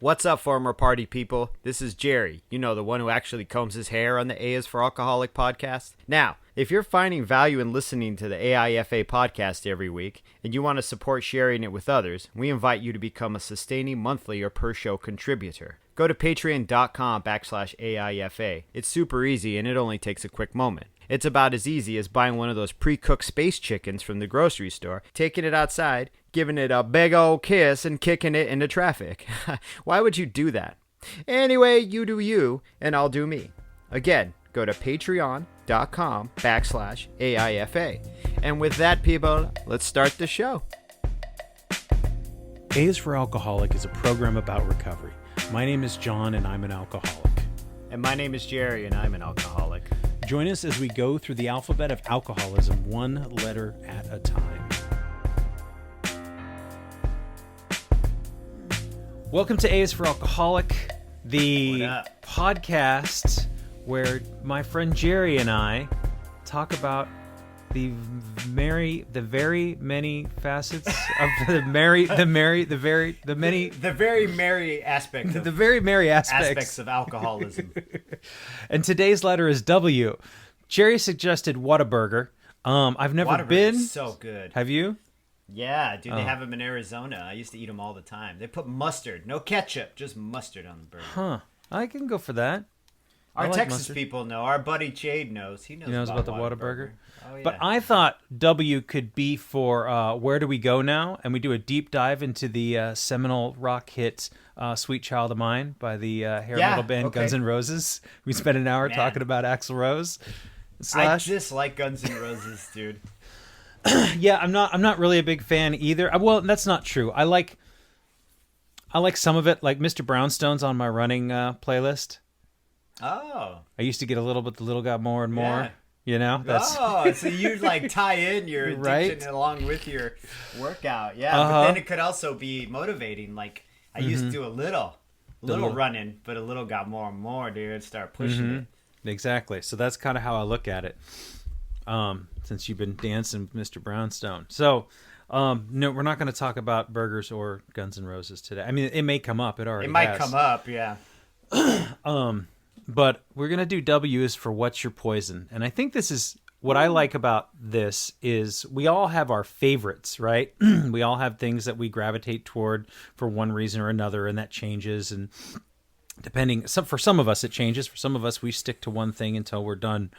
What's up, former party people? This is Jerry, the one who actually combs his hair on the A is for Alcoholic podcast. Now, if you're finding value in listening to the AIFA podcast every week and you want to support sharing it with others, we invite you to become a sustaining monthly or per show contributor. Go to patreon.com/AIFA. It's super easy and it only takes a quick moment. It's about as easy as buying one of those pre-cooked space chickens from the grocery store, taking it outside, giving it a big old kiss, and kicking it into traffic. Why would you do that? Anyway, you do you, and I'll do me. Again, go to patreon.com/AIFA. And with that, people, let's start the show. A is for Alcoholic is a program about recovery. My name is John, and I'm an alcoholic. And my name is Jerry, and I'm an alcoholic. Join us as we go through the alphabet of alcoholism, one letter at a time. Welcome to A is for Alcoholic, the podcast where my friend Jerry and I talk about the very many facets of the very merry aspects of alcoholism. And today's letter is W. Jerry suggested Whataburger. I've never been. So good. Have you? Yeah, dude, they have them in Arizona. I used to eat them all the time. They put mustard, no ketchup, just mustard on the burger. Huh. I can go for that. Our like Texas mustard. people know. Our buddy Chade knows. He knows about the Whataburger. Oh, yeah. But I thought W could be for Where Do We Go Now? And we do a deep dive into the seminal rock hit Sweet Child of Mine by the hair metal band Guns N' Roses. We spent an hour talking about Axl Rose. I dislike Guns N' Roses, dude. Yeah, I'm not really a big fan either. Well, that's not true. I like some of it, like Mr. Brownstone's on my running playlist. Oh. I used to get a little, but the little got more and more. Yeah. So you tie in your addiction along with your workout. Yeah, but then it could also be motivating. Like I used to do a little running, but a little got more and more, dude. Start pushing it. Exactly. So that's kind of how I look at it. Since you've been dancing with Mr. Brownstone. So, no, we're not going to talk about burgers or Guns N' Roses today. I mean, it may come up. It might come up, yeah. But we're going to do W is for What's Your Poison. And I think this is what I like about this is we all have our favorites, right? We all have things that we gravitate toward for one reason or another, and that changes. And for some of us, it changes. For some of us, we stick to one thing until we're done.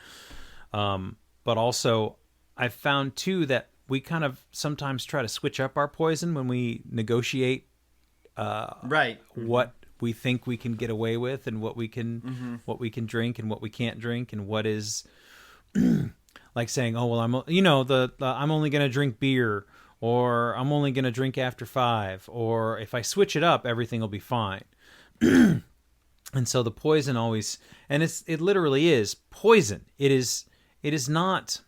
But also, I've found, too, that we kind of sometimes try to switch up our poison when we negotiate what we think we can get away with and what we can drink and what we can't drink and what is like saying, oh, well, I'm only going to drink beer, or I'm only going to drink after 5, or if I switch it up, everything will be fine. And so the poison always, and it literally is poison. It is not,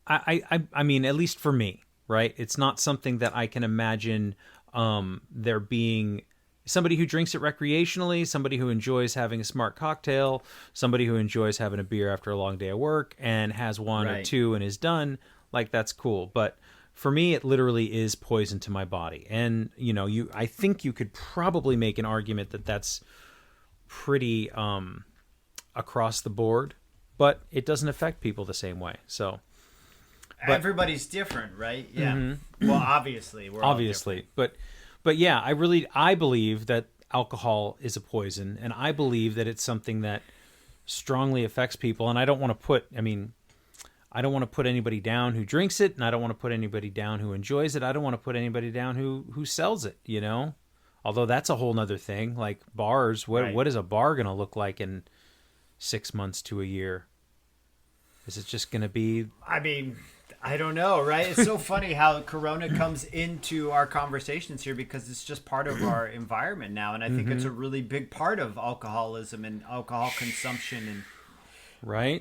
I mean, at least for me, right? It's not something that I can imagine there being somebody who drinks it recreationally, somebody who enjoys having a smart cocktail, somebody who enjoys having a beer after a long day of work and has one or two and is done. Like, that's cool. But for me, it literally is poison to my body. And, I think you could probably make an argument that that's pretty across the board, but it doesn't affect people the same way. So everybody's different, right? Yeah. Mm-hmm. Well, obviously, we're all different. But yeah, I believe that alcohol is a poison, and I believe that it's something that strongly affects people. And I don't want to put anybody down who drinks it, and I don't want to put anybody down who enjoys it. I don't want to put anybody down who sells it, Although that's a whole nother thing. Like bars, what is a bar going to look like in 6 months to a year? Is it just going to be... I mean, I don't know, right? It's so funny how Corona comes into our conversations here because it's just part of our environment now. And I think it's a really big part of alcoholism and alcohol consumption and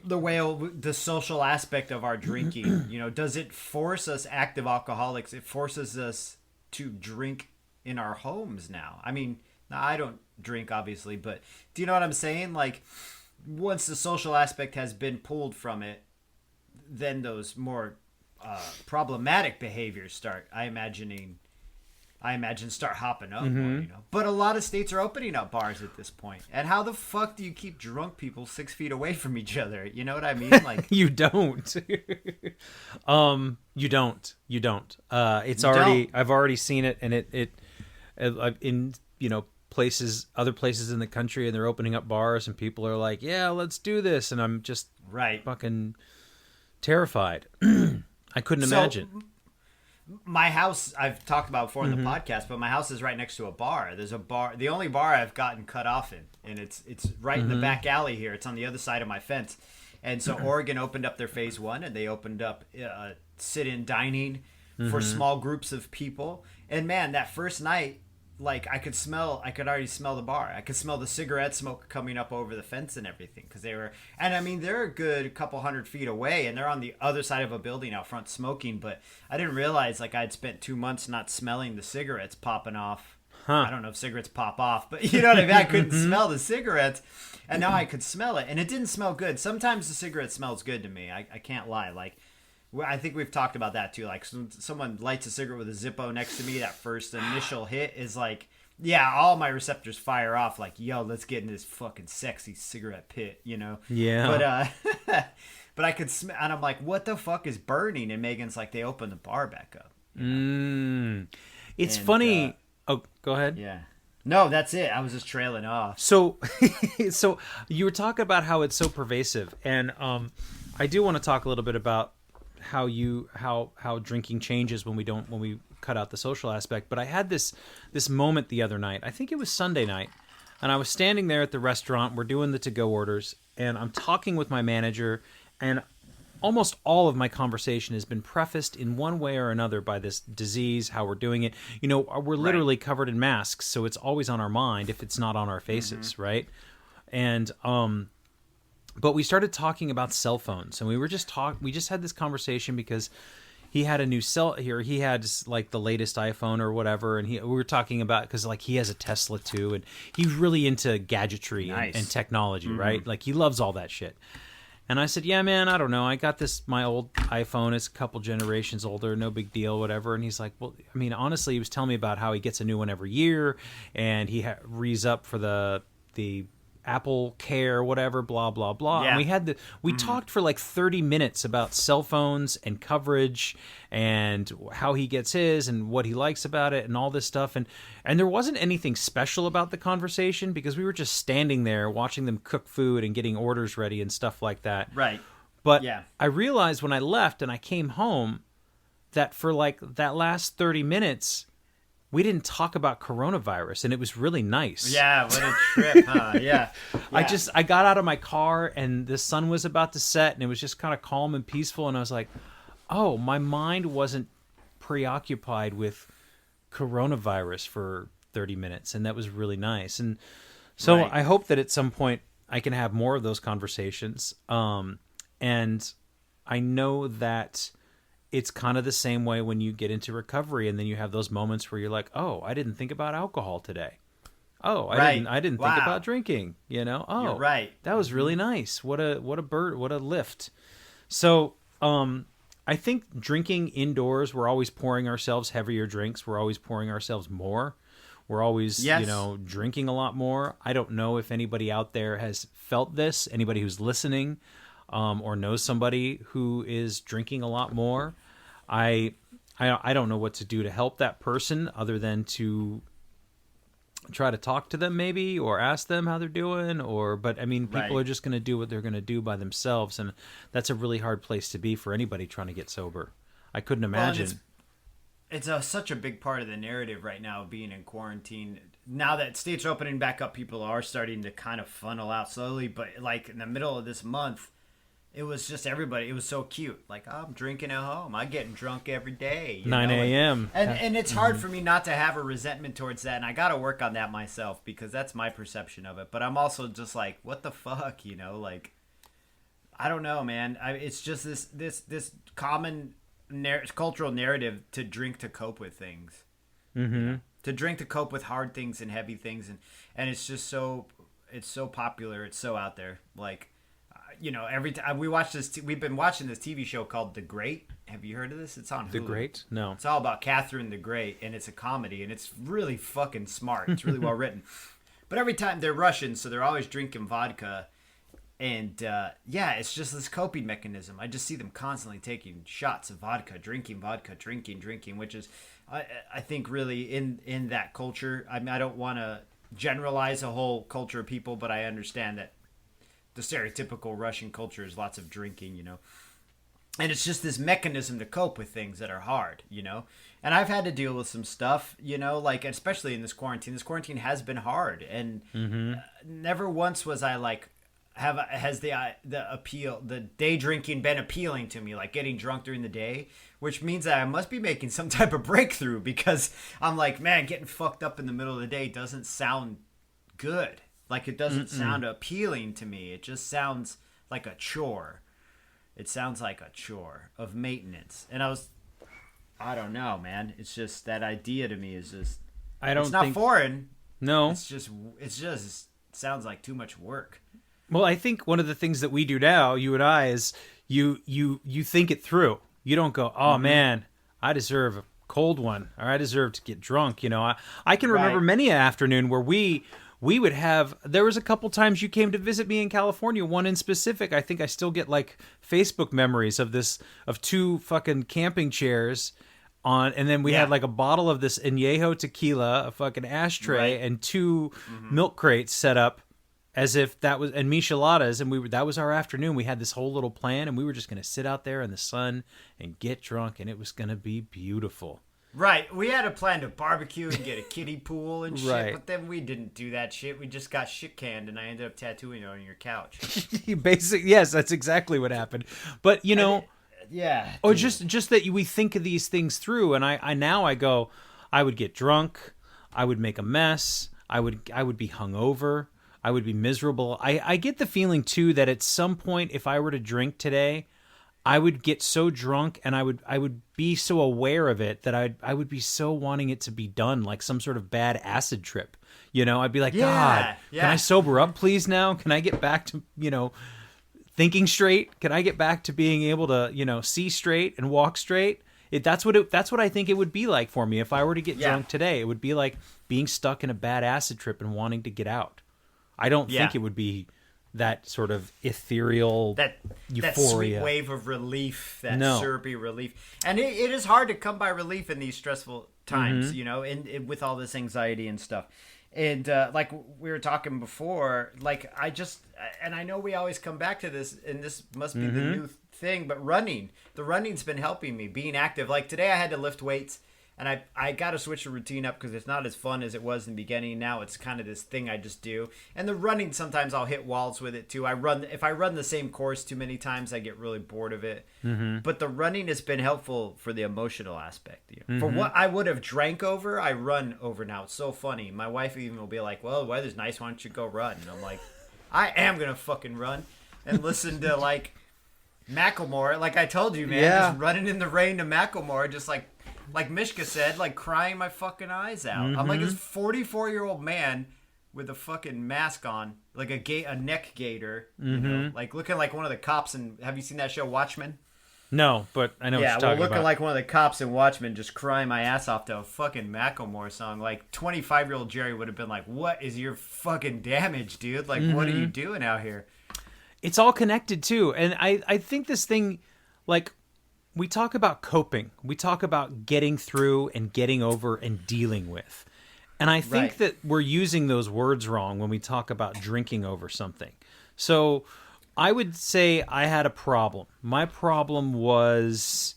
the way the social aspect of our drinking. Does it force us active alcoholics? It forces us to drink in our homes now. I mean, I don't drink, obviously, but do you know what I'm saying? Like, once the social aspect has been pulled from it, then those more problematic behaviors start, I imagining, I imagine, start hopping up more, But a lot of states are opening up bars at this point. And how the fuck do you keep drunk people 6 feet away from each other? You know what I mean? Like You don't. You don't. It's You already. don't. I've already seen it, and in places, other places in the country, and they're opening up bars, and people are like, "Yeah, let's do this," and I'm just Right. fucking terrified. I couldn't So, imagine. my house, I've talked about before in the podcast, but my house is right next to a bar. There's a bar, the only bar I've gotten cut off in, and it's right in the back alley here. It's on the other side of my fence. And so Oregon opened up their phase 1, and they opened up sit-in dining for small groups of people. And man, that first night, like I could already smell the bar. I could smell the cigarette smoke coming up over the fence and everything, because and I mean, they're a good couple 100 feet away, and they're on the other side of a building out front smoking. But I didn't realize, like, I'd spent 2 months not smelling the cigarettes popping off. I don't know if cigarettes pop off, but you know what I mean? I couldn't smell the cigarettes, and now I could smell it, and it didn't smell good. Sometimes the cigarette smells good to me. I can't lie. Like, I think we've talked about that too. Like, someone lights a cigarette with a Zippo next to me, that first initial hit is like, yeah, all my receptors fire off. Like, yo, let's get in this fucking sexy cigarette pit, Yeah. But I could smell, and I'm like, what the fuck is burning? And Megan's like, they opened the bar back up. It's And, funny. Oh, go ahead. Yeah. No, that's it. I was just trailing off. So, so you were talking about how it's so pervasive, and I do want to talk a little bit about how drinking changes when we cut out the social aspect. But I had this moment the other night. I think it was Sunday night, and I was standing there at the restaurant. We're doing the to-go orders, and I'm talking with my manager, and almost all of my conversation has been prefaced in one way or another by this disease, how we're doing it. We're literally covered in masks, so it's always on our mind if it's not on our faces, right? And but we started talking about cell phones, and we just had this conversation because he had a new he had like the latest iPhone or whatever, and we were talking about, because like he has a Tesla too, and he's really into gadgetry and technology, right? Like he loves all that shit. And I said, yeah, man, I don't know. I got my old iPhone. It's a couple generations older. No big deal, whatever. And he's like, well, I mean, honestly, he was telling me about how he gets a new one every year, and he re up for the Apple Care, whatever, blah, blah, blah. Yeah. And we talked for like 30 minutes about cell phones and coverage and how he gets his and what he likes about it and all this stuff. And there wasn't anything special about the conversation, because we were just standing there watching them cook food and getting orders ready and stuff like that. Right. But Yeah. I realized when I left and I came home that for like that last 30 minutes, we didn't talk about coronavirus, and it was really nice. Yeah, what a trip, huh? Yeah. I got out of my car, and the sun was about to set, and it was just kind of calm and peaceful, and I was like, oh, my mind wasn't preoccupied with coronavirus for 30 minutes, and that was really nice. And so Right. I hope that at some point I can have more of those conversations. And I know that it's kind of the same way when you get into recovery, and then you have those moments where you're like, oh, I didn't think about alcohol today. Oh, I didn't think about drinking, Oh, You're right. That was really nice. What a lift. So, I think drinking indoors, we're always pouring ourselves heavier drinks. We're always pouring ourselves more. We're always, drinking a lot more. I don't know if anybody out there has felt this, anybody who's listening, or knows somebody who is drinking a lot more. I don't know what to do to help that person other than to try to talk to them maybe, or ask them how they're doing, but I mean, people are just going to do what they're going to do by themselves, and that's a really hard place to be for anybody trying to get sober. I couldn't imagine. It's such a big part of the narrative right now, being in quarantine. Now that states are opening back up, people are starting to kind of funnel out slowly, but like in the middle of this month, it was just everybody. It was so cute. Like, oh, I'm drinking at home. I'm getting drunk every day. 9 a.m. And it's hard for me not to have a resentment towards that. And I got to work on that myself, because that's my perception of it. But I'm also just like, what the fuck, Like, I don't know, man. It's just this common cultural narrative to drink to cope with things. Mm-hmm. To drink to cope with hard things and heavy things. And it's just it's so popular. It's so out there. Like, every time we watch this, we've been watching this TV show called The Great. Have you heard of this? It's on Hulu. The Great? No. It's all about Catherine the Great, and it's a comedy, and it's really fucking smart. It's really well written. But every time they're Russian, so they're always drinking vodka. And it's just this coping mechanism. I just see them constantly taking shots of vodka, drinking, which is, I think, really in that culture. I mean, I don't want to generalize a whole culture of people, but I understand that the stereotypical Russian culture is lots of drinking, And it's just this mechanism to cope with things that are hard, And I've had to deal with some stuff, like especially in this quarantine. This quarantine has been hard, and never once was I like, has the day drinking been appealing to me, like getting drunk during the day, which means that I must be making some type of breakthrough, because I'm like, man, getting fucked up in the middle of the day doesn't sound good. Like, it doesn't sound appealing to me. It just sounds like a chore. It sounds like a chore of maintenance. And I don't know, man. It's just that idea to me is just, it's not foreign. No. It's just sounds like too much work. Well, I think one of the things that we do now, you and I, is you think it through. You don't go, oh man, I deserve a cold one, or I deserve to get drunk. I can remember many an afternoon where we would have, there was a couple times you came to visit me in California, one in specific. I think I still get like Facebook memories of two fucking camping chairs on, and then we had like a bottle of this Añejo tequila, a fucking ashtray, and two milk crates set up as if that was, and micheladas, and that was our afternoon. We had this whole little plan, and we were just going to sit out there in the sun and get drunk, and it was going to be beautiful. Right. We had a plan to barbecue and get a kiddie pool and shit, Right. but then we didn't do that shit. We just got shit canned, and I ended up tattooing it on your couch. Yes, that's exactly what happened. But, Yeah. or just that we think of these things through, and I go, I would get drunk, I would make a mess, I would be hungover, I would be miserable. I get the feeling too that at some point, if I were to drink today, I would get so drunk, and I would be so aware of it that I would be so wanting it to be done, like some sort of bad acid trip. I'd be like, God, can I sober up, please? Now, can I get back to thinking straight? Can I get back to being able to see straight and walk straight? That's what I think it would be like for me if I were to get drunk today. It would be like being stuck in a bad acid trip and wanting to get out. I don't think it would be that sort of ethereal euphoria. That sweet wave of relief, that syrupy relief. And it is hard to come by relief in these stressful times, and with all this anxiety and stuff. And like we were talking before, like I know we always come back to this, and this must be the new thing, but the running's been helping me, being active. Like today I had to lift weights, and I got to switch the routine up because it's not as fun as it was in the beginning. Now it's kind of this thing I just do. And the running, sometimes I'll hit walls with it too. If I run the same course too many times, I get really bored of it. But the running has been helpful for the emotional aspect. For what I would have drank over, I run over now. It's so funny. My wife even will be like, well, the weather's nice, why don't you go run? And I'm like, I am going to fucking run and listen to like Macklemore. Like I told you, man, just running in the rain to Macklemore, just like Mishka said, like crying my fucking eyes out. I'm like this 44-year-old man with a fucking mask on, like a neck gaiter, like looking like one of the cops. And have you seen that show Watchmen? No, but I know what you're talking about. Looking like one of the cops in Watchmen, just crying my ass off to a fucking Macklemore song. Like 25-year-old Jerry would have been like, "What is your fucking damage, dude? Like, what are you doing out here?" It's all connected too, and I think this thing, like. We talk about coping. We talk about getting through and getting over and dealing with. And I think that we're using those words wrong when we talk about drinking over something. So I would say I had a problem. My problem was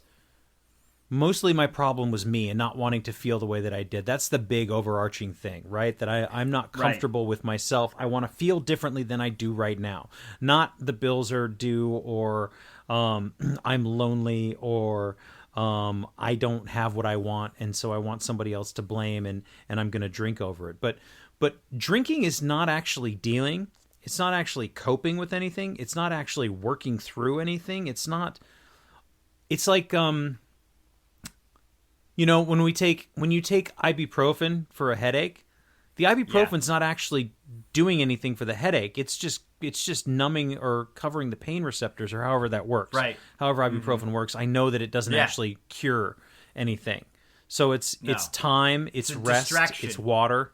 me and not wanting to feel the way that I did. That's the big overarching thing, right? That I'm not comfortable with myself. I want to feel differently than I do right now. Not the bills are due, or I'm lonely, or I don't have what I want, and so I want somebody else to blame, and I'm going to drink over it. But drinking is not actually dealing. It's not actually coping with anything. It's not actually working through anything. It's like when you take ibuprofen for a headache, The ibuprofen's not actually doing anything for the headache. It's just numbing or covering the pain receptors, or however that works. Right. However ibuprofen works. I know that it doesn't actually cure anything. So it's time, it's rest, distraction. it's water.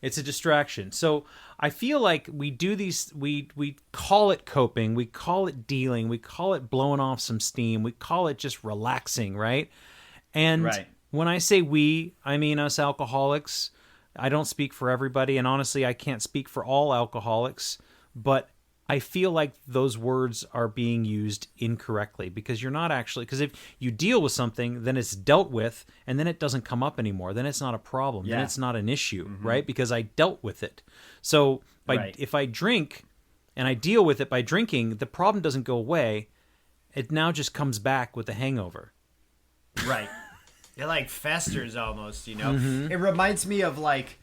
It's a distraction. So I feel like we do these, we call it coping, we call it dealing, we call it blowing off some steam, we call it just relaxing, right? And when I say we, I mean us alcoholics. I don't speak for everybody, and honestly, I can't speak for all alcoholics, but I feel like those words are being used incorrectly, because you're not actually, because if you deal with something, then it's dealt with, and then it doesn't come up anymore. Then it's not a problem. Then it's not an issue, right? Because I dealt with it. So if I drink and I deal with it by drinking, the problem doesn't go away. It now just comes back with a hangover. Right. It like festers almost, you know. It reminds me of like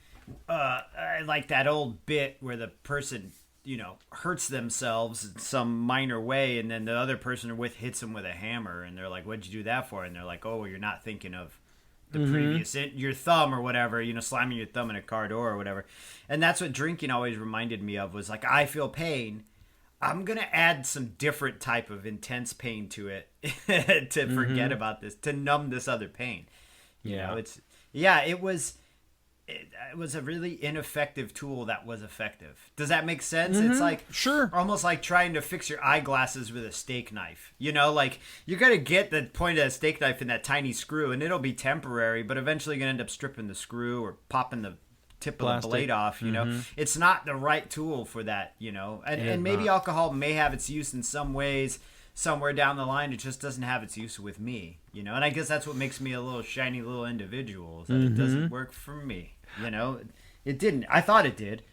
that old bit where the person, you know, hurts themselves in some minor way, and then the other person they're with hits them with a hammer, and they're like, "What'd you do that for?" And they're like, "Oh, well, you're not thinking of the previous your thumb or whatever, you know, slamming your thumb in a car door or whatever." And that's what drinking always reminded me of, was like, I feel pain, I'm gonna add some different type of intense pain to it to forget about this, to numb this other pain. You know, it was a really ineffective tool that was effective. Does that make sense? It's like almost like trying to fix your eyeglasses with a steak knife. You know, like you're gonna get the point of that steak knife in that tiny screw, and it'll be temporary, but eventually you're gonna end up stripping the screw or popping the tip of the blade off. You know, it's not the right tool for that. You know, and maybe alcohol may have its use in some ways. Somewhere down the line, it just doesn't have its use with me, you know. And I guess that's what makes me a little shiny little individual, is that it doesn't work for me, you know. It didn't. I thought it did.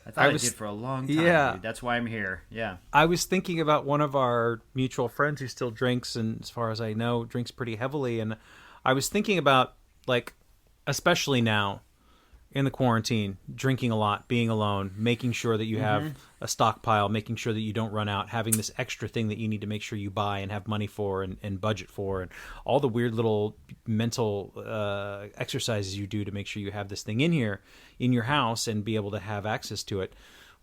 It did for a long time. Yeah, dude. That's why I'm here. Yeah. I was thinking about one of our mutual friends who still drinks, and as far as I know, drinks pretty heavily. And I was thinking about, like, especially now in the quarantine, drinking a lot, being alone, making sure that you have a stockpile, making sure that you don't run out, having this extra thing that you need to make sure you buy and have money for and budget for, and all the weird little mental exercises you do to make sure you have this thing in here, in your house, and be able to have access to it.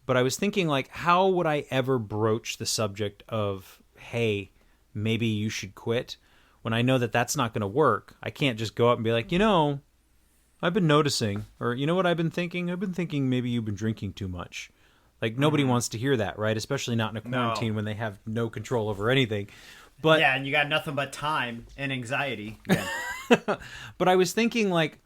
But I was thinking, like, how would I ever broach the subject of, hey, maybe you should quit, when I know that that's not going to work? I can't just go up and be like, you know, I've been noticing, or you know what I've been thinking? I've been thinking maybe you've been drinking too much. Like, nobody wants to hear that, right? Especially not in a quarantine when they have no control over anything. But yeah, and you got nothing but time and anxiety. Yeah. But I was thinking, like,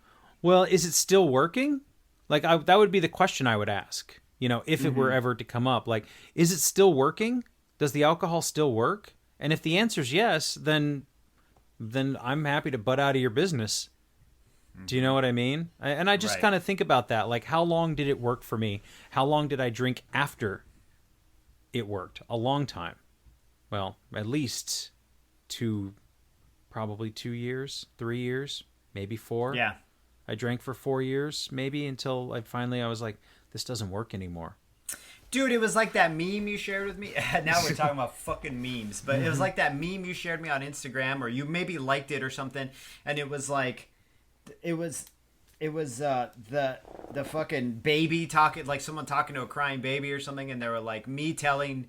well, is it still working? Like, that would be the question I would ask, you know, if it were ever to come up. Like, is it still working? Does the alcohol still work? And if the answer is yes, then I'm happy to butt out of your business. Do you know what I mean? And I just kind of think about that. Like, how long did it work for me? How long did I drink after it worked? A long time. Well, at least probably 2 years, 3 years, maybe 4. Yeah. I drank for 4 years, maybe, until I was like, this doesn't work anymore. Dude, it was like that meme you shared with me. Now we're talking about fucking memes. But it was like that meme you shared me on Instagram, or you maybe liked it or something. And it was like, it was the fucking baby talking, like someone talking to a crying baby or something, and they were like, me telling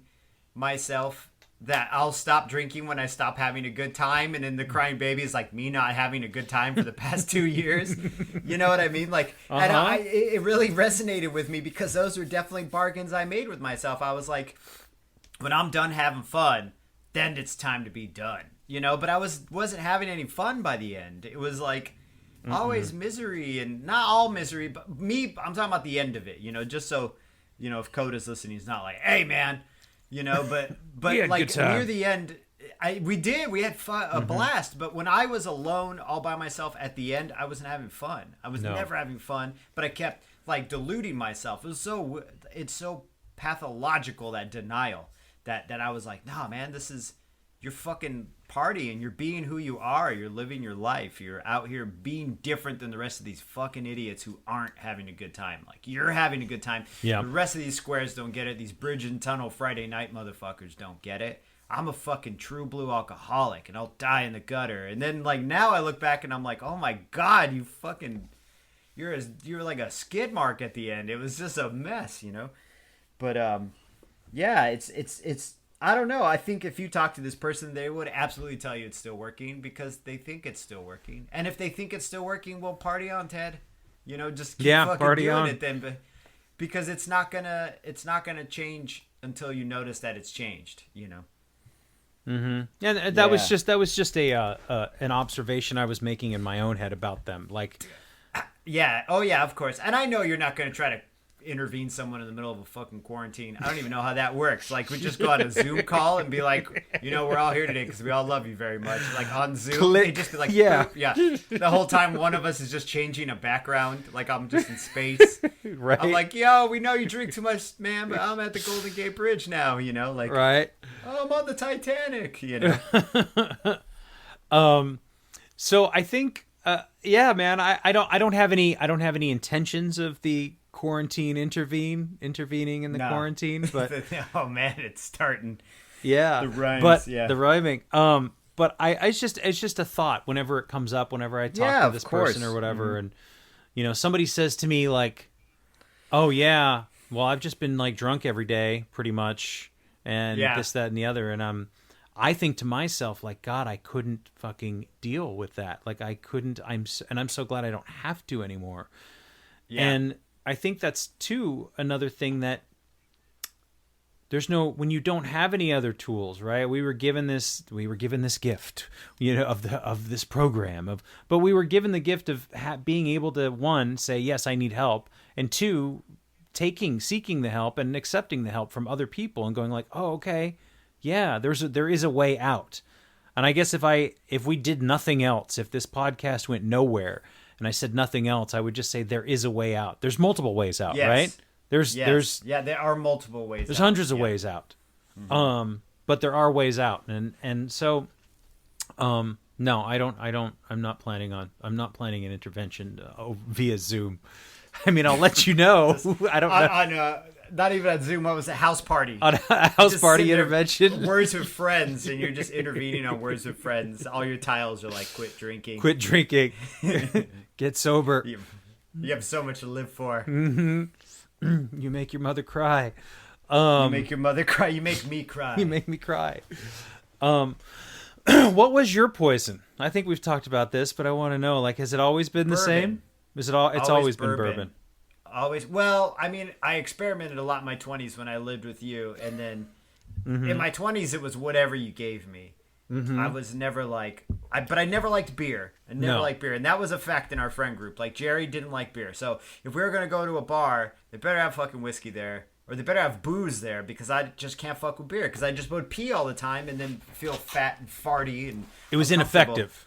myself that I'll stop drinking when I stop having a good time, and then the crying baby is like me not having a good time for the past 2 years. You know what I mean? Like, and it really resonated with me, because those were definitely bargains I made with myself. I was like, when I'm done having fun, then it's time to be done, you know. But I wasn't having any fun by the end. It was like always misery, and not all misery, but me, I'm talking about the end of it, you know, just so, you know, if Coda's listening, he's not like, hey man, you know, but like near the end, we had fun, a blast. But when I was alone all by myself at the end, I wasn't having fun. I was never having fun, but I kept like deluding myself. It's so pathological, that denial, that I was like, nah, man, you're fucking partying, you're being who you are, you're living your life, you're out here being different than the rest of these fucking idiots who aren't having a good time. Like, you're having a good time. Yeah. The rest of these squares don't get it. These bridge and tunnel Friday night motherfuckers don't get it. I'm a fucking true blue alcoholic, and I'll die in the gutter. And then, like, now I look back and I'm like, oh my god, you're like a skid mark at the end. It was just a mess, you know. But yeah, it's I don't know. I think if you talk to this person, they would absolutely tell you it's still working because they think it's still working. And if they think it's still working, well, party on, Ted. You know, just keep fucking party doing on. it then. But because it's not gonna change until you notice that it's changed. You know. Mm-hmm. And that was just a an observation I was making in my own head about them. Like, yeah, oh yeah, of course. And I know you're not gonna try to intervene someone in the middle of a fucking quarantine. I don't even know how that works. Like, we just go on a Zoom call and be like, you know, we're all here today because we all love you very much. Like on Zoom, Click. they just be like, Yeah. boop, yeah. The whole time, one of us is just changing a background. Like I'm just in space. right? I'm like, yo, we know you drink too much, man, but I'm at the Golden Gate Bridge now. You know, like, right? oh, I'm on the Titanic. You know. So I think, yeah, man, I don't have any intentions of the quarantine intervening in the quarantine, but oh man, it's starting. Yeah, the rhymes, but yeah. the rhyming. But it's just a thought whenever it comes up, whenever I talk to this person or whatever, and you know, somebody says to me like, "Oh yeah, well I've just been like drunk every day, pretty much, and this, that, and the other," and I think to myself like, God, I couldn't fucking deal with that. Like I couldn't. I'm so glad I don't have to anymore. Yeah. And I think that's too another thing that when you don't have any other tools, right? We were given this gift, you know, of this program but we were given the gift of being able to, one, say, yes, I need help. And two, seeking the help and accepting the help from other people and going like, oh, okay. Yeah, there is a way out. And I guess if we did nothing else, if this podcast went nowhere and I said nothing else, I would just say there is a way out. There's multiple ways out, right? There are multiple ways. There's hundreds of ways out. Mm-hmm. But there are ways out, and so, no, I'm not planning an intervention via Zoom. I mean, I'll let you know. I don't know. Not even at Zoom. What was it? House party. On a house party intervention. Words with friends, and you're just intervening on words with friends. All your tiles are like, quit drinking. Quit drinking. Get sober. You have so much to live for. Mm-hmm. You make your mother cry. You make your mother cry. You make me cry. You make me cry. What was your poison? I think we've talked about this, but I want to know, like, has it always been the same? Is it all? It's always been bourbon. Always. Well, I mean, I experimented a lot in my 20s when I lived with you, and then in my 20s it was whatever you gave me. Mm-hmm. I was never like, but I never liked beer. I never liked beer, and that was a fact in our friend group. Like Jerry didn't like beer, so if we were gonna go to a bar, they better have fucking whiskey there, or they better have booze there, because I just can't fuck with beer, because I just would pee all the time and then feel fat and farty, and it was ineffective.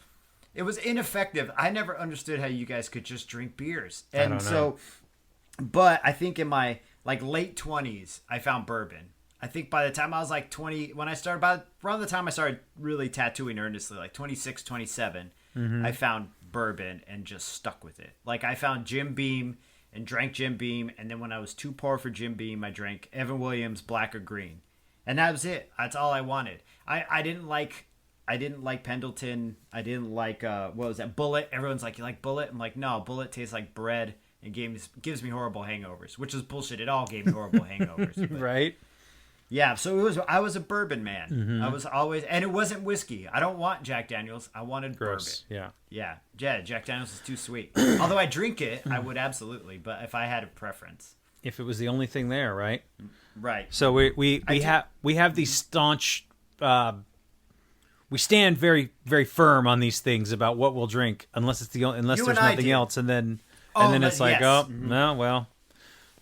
It was ineffective. I never understood how you guys could just drink beers, and so. But I think in my like late 20s, I found bourbon. I think by the time I was like 20, when I started, around the time I started really tattooing earnestly, like 26, 27, I found bourbon and just stuck with it. Like I found Jim Beam and drank Jim Beam. And then when I was too poor for Jim Beam, I drank Evan Williams Black or Green. And that was it. That's all I wanted. I didn't like Pendleton. I didn't like, what was that? Bullet. Everyone's like, you like Bullet? I'm like, no, Bullet tastes like bread. And gives me horrible hangovers, which is bullshit. It all gave me horrible hangovers. Right? Yeah, so I was a bourbon man. Mm-hmm. I was always, and it wasn't whiskey. I don't want Jack Daniels. I wanted bourbon. Yeah. Jack Daniels is too sweet. Although I drink it, I would absolutely. But if I had a preference, if it was the only thing there, right? Right. So we have these staunch. We stand very, very firm on these things about what we'll drink, unless there's nothing else, and then. And then it's like, no, well,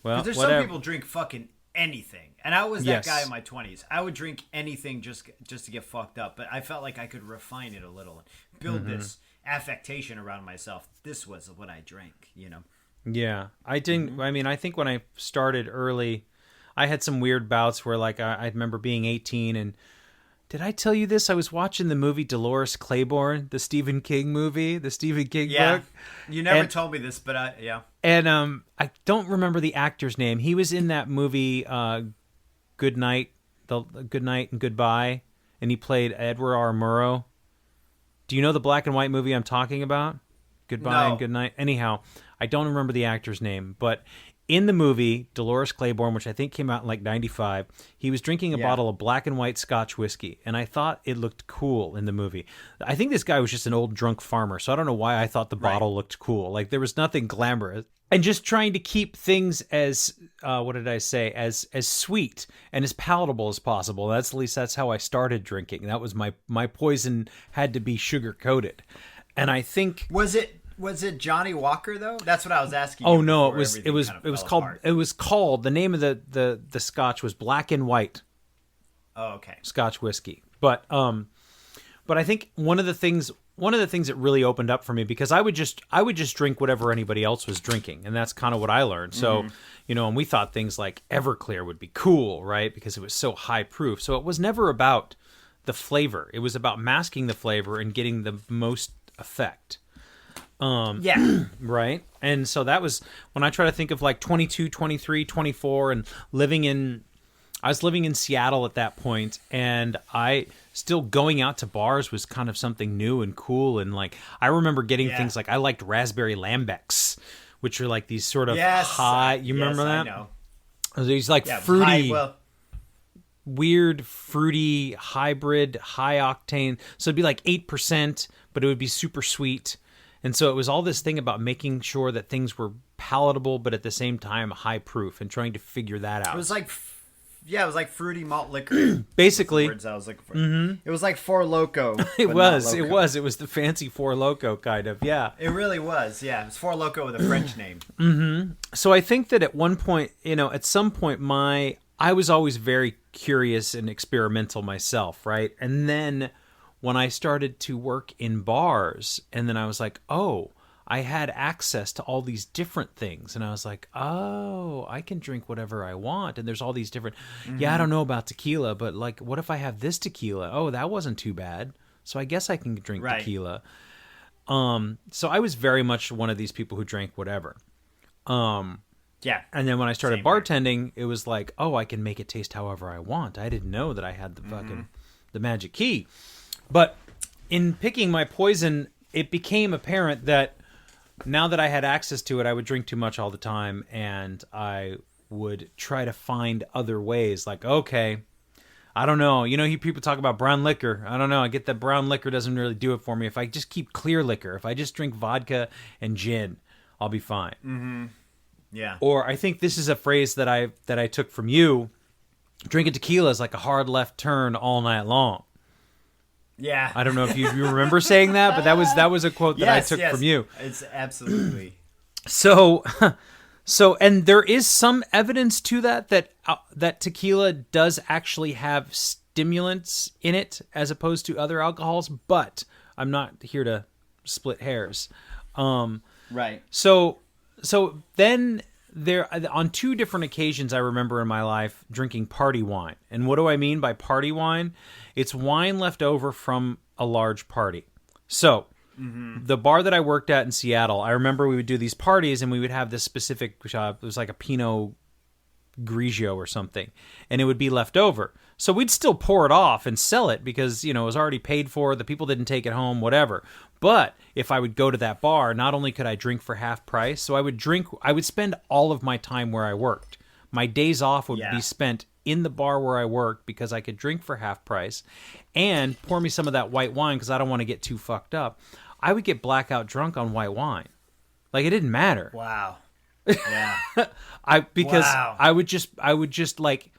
there's whatever. Some people drink fucking anything, and I was that guy in my 20s. I would drink anything just to get fucked up, but I felt like I could refine it a little and build this affectation around myself. This was what I drank, you know. Yeah, I didn't. I mean, I think when I started early, I had some weird bouts where, like, I remember being 18 and. Did I tell you this? I was watching the movie Dolores Claiborne, the Stephen King movie, the Stephen King book. You never told me this, but yeah. And I don't remember the actor's name. He was in that movie Good Night and Goodbye, and he played Edward R. Murrow. Do you know the black and white movie I'm talking about? Goodbye and Good Night. Anyhow, I don't remember the actor's name, but in the movie Dolores Claiborne, which I think came out in like 95, he was drinking a bottle of black and white Scotch whiskey, and I thought it looked cool in the movie. I think this guy was just an old drunk farmer, so I don't know why I thought the bottle looked cool. Like, there was nothing glamorous. And just trying to keep things as what did I say, as sweet and as palatable as possible. At least that's how I started drinking. That was my poison, had to be sugar coated. And I think was it Johnny Walker though? That's what I was asking. Oh no, it was called the name of the Scotch was Black and White. Oh, okay. Scotch whiskey. But I think one of the things that really opened up for me, because I would just drink whatever anybody else was drinking, and that's kind of what I learned. So, and we thought things like Everclear would be cool, right? Because it was so high proof. So it was never about the flavor. It was about masking the flavor and getting the most effect. Right? And so that was when I try to think of like 22, 23, 24 and I was living in Seattle at that point, and I still going out to bars was kind of something new and cool. And like, I remember getting things like, I liked raspberry lambics, which are like these sort of high, you remember that? I know. These like fruity, weird, fruity, hybrid, high octane. So it'd be like 8%, but it would be super sweet. And so it was all this thing about making sure that things were palatable, but at the same time high proof, and trying to figure that out. It was like fruity malt liquor. Basically. Words I was looking for. Mm-hmm. It was like Four Loko. It was the fancy Four Loko kind of, yeah. It really was, yeah. It was Four Loko with a French name. Mm-hmm. So I think that at one point, at some point, I was always very curious and experimental myself, right? And then when I started to work in bars, and then I was like, oh, I had access to all these different things. And I was like, oh, I can drink whatever I want. And there's all these different, I don't know about tequila, but like, what if I have this tequila? Oh, that wasn't too bad. So I guess I can drink tequila. So I was very much one of these people who drank whatever. And then when I started bartending, it was like, oh, I can make it taste however I want. I didn't know that I had the fucking, the magic key. But in picking my poison, it became apparent that now that I had access to it, I would drink too much all the time, and I would try to find other ways. Like, okay, I don't know. People talk about brown liquor. I don't know. I get that brown liquor doesn't really do it for me. If I just keep clear liquor, if I just drink vodka and gin, I'll be fine. Mm-hmm. Yeah. Or I think this is a phrase that I took from you. Drinking tequila is like a hard left turn all night long. Yeah. I don't know if you remember saying that, but that was a quote that I took from you. It's absolutely. So and there is some evidence to that tequila does actually have stimulants in it as opposed to other alcohols, but I'm not here to split hairs. Right. So then there, on two different occasions I remember in my life drinking party wine. And what do I mean by party wine? It's wine left over from a large party. So the bar that I worked at in Seattle, I remember we would do these parties and we would have this specific, it was like a Pinot Grigio or something, and it would be left over. So we'd still pour it off and sell it because, it was already paid for. The people didn't take it home, whatever. But if I would go to that bar, not only could I drink for half price, so I would spend all of my time where I worked. My days off would be spent in the bar where I worked because I could drink for half price and pour me some of that white wine because I don't want to get too fucked up. I would get blackout drunk on white wine. Like, it didn't matter. Wow. Yeah. I would just like,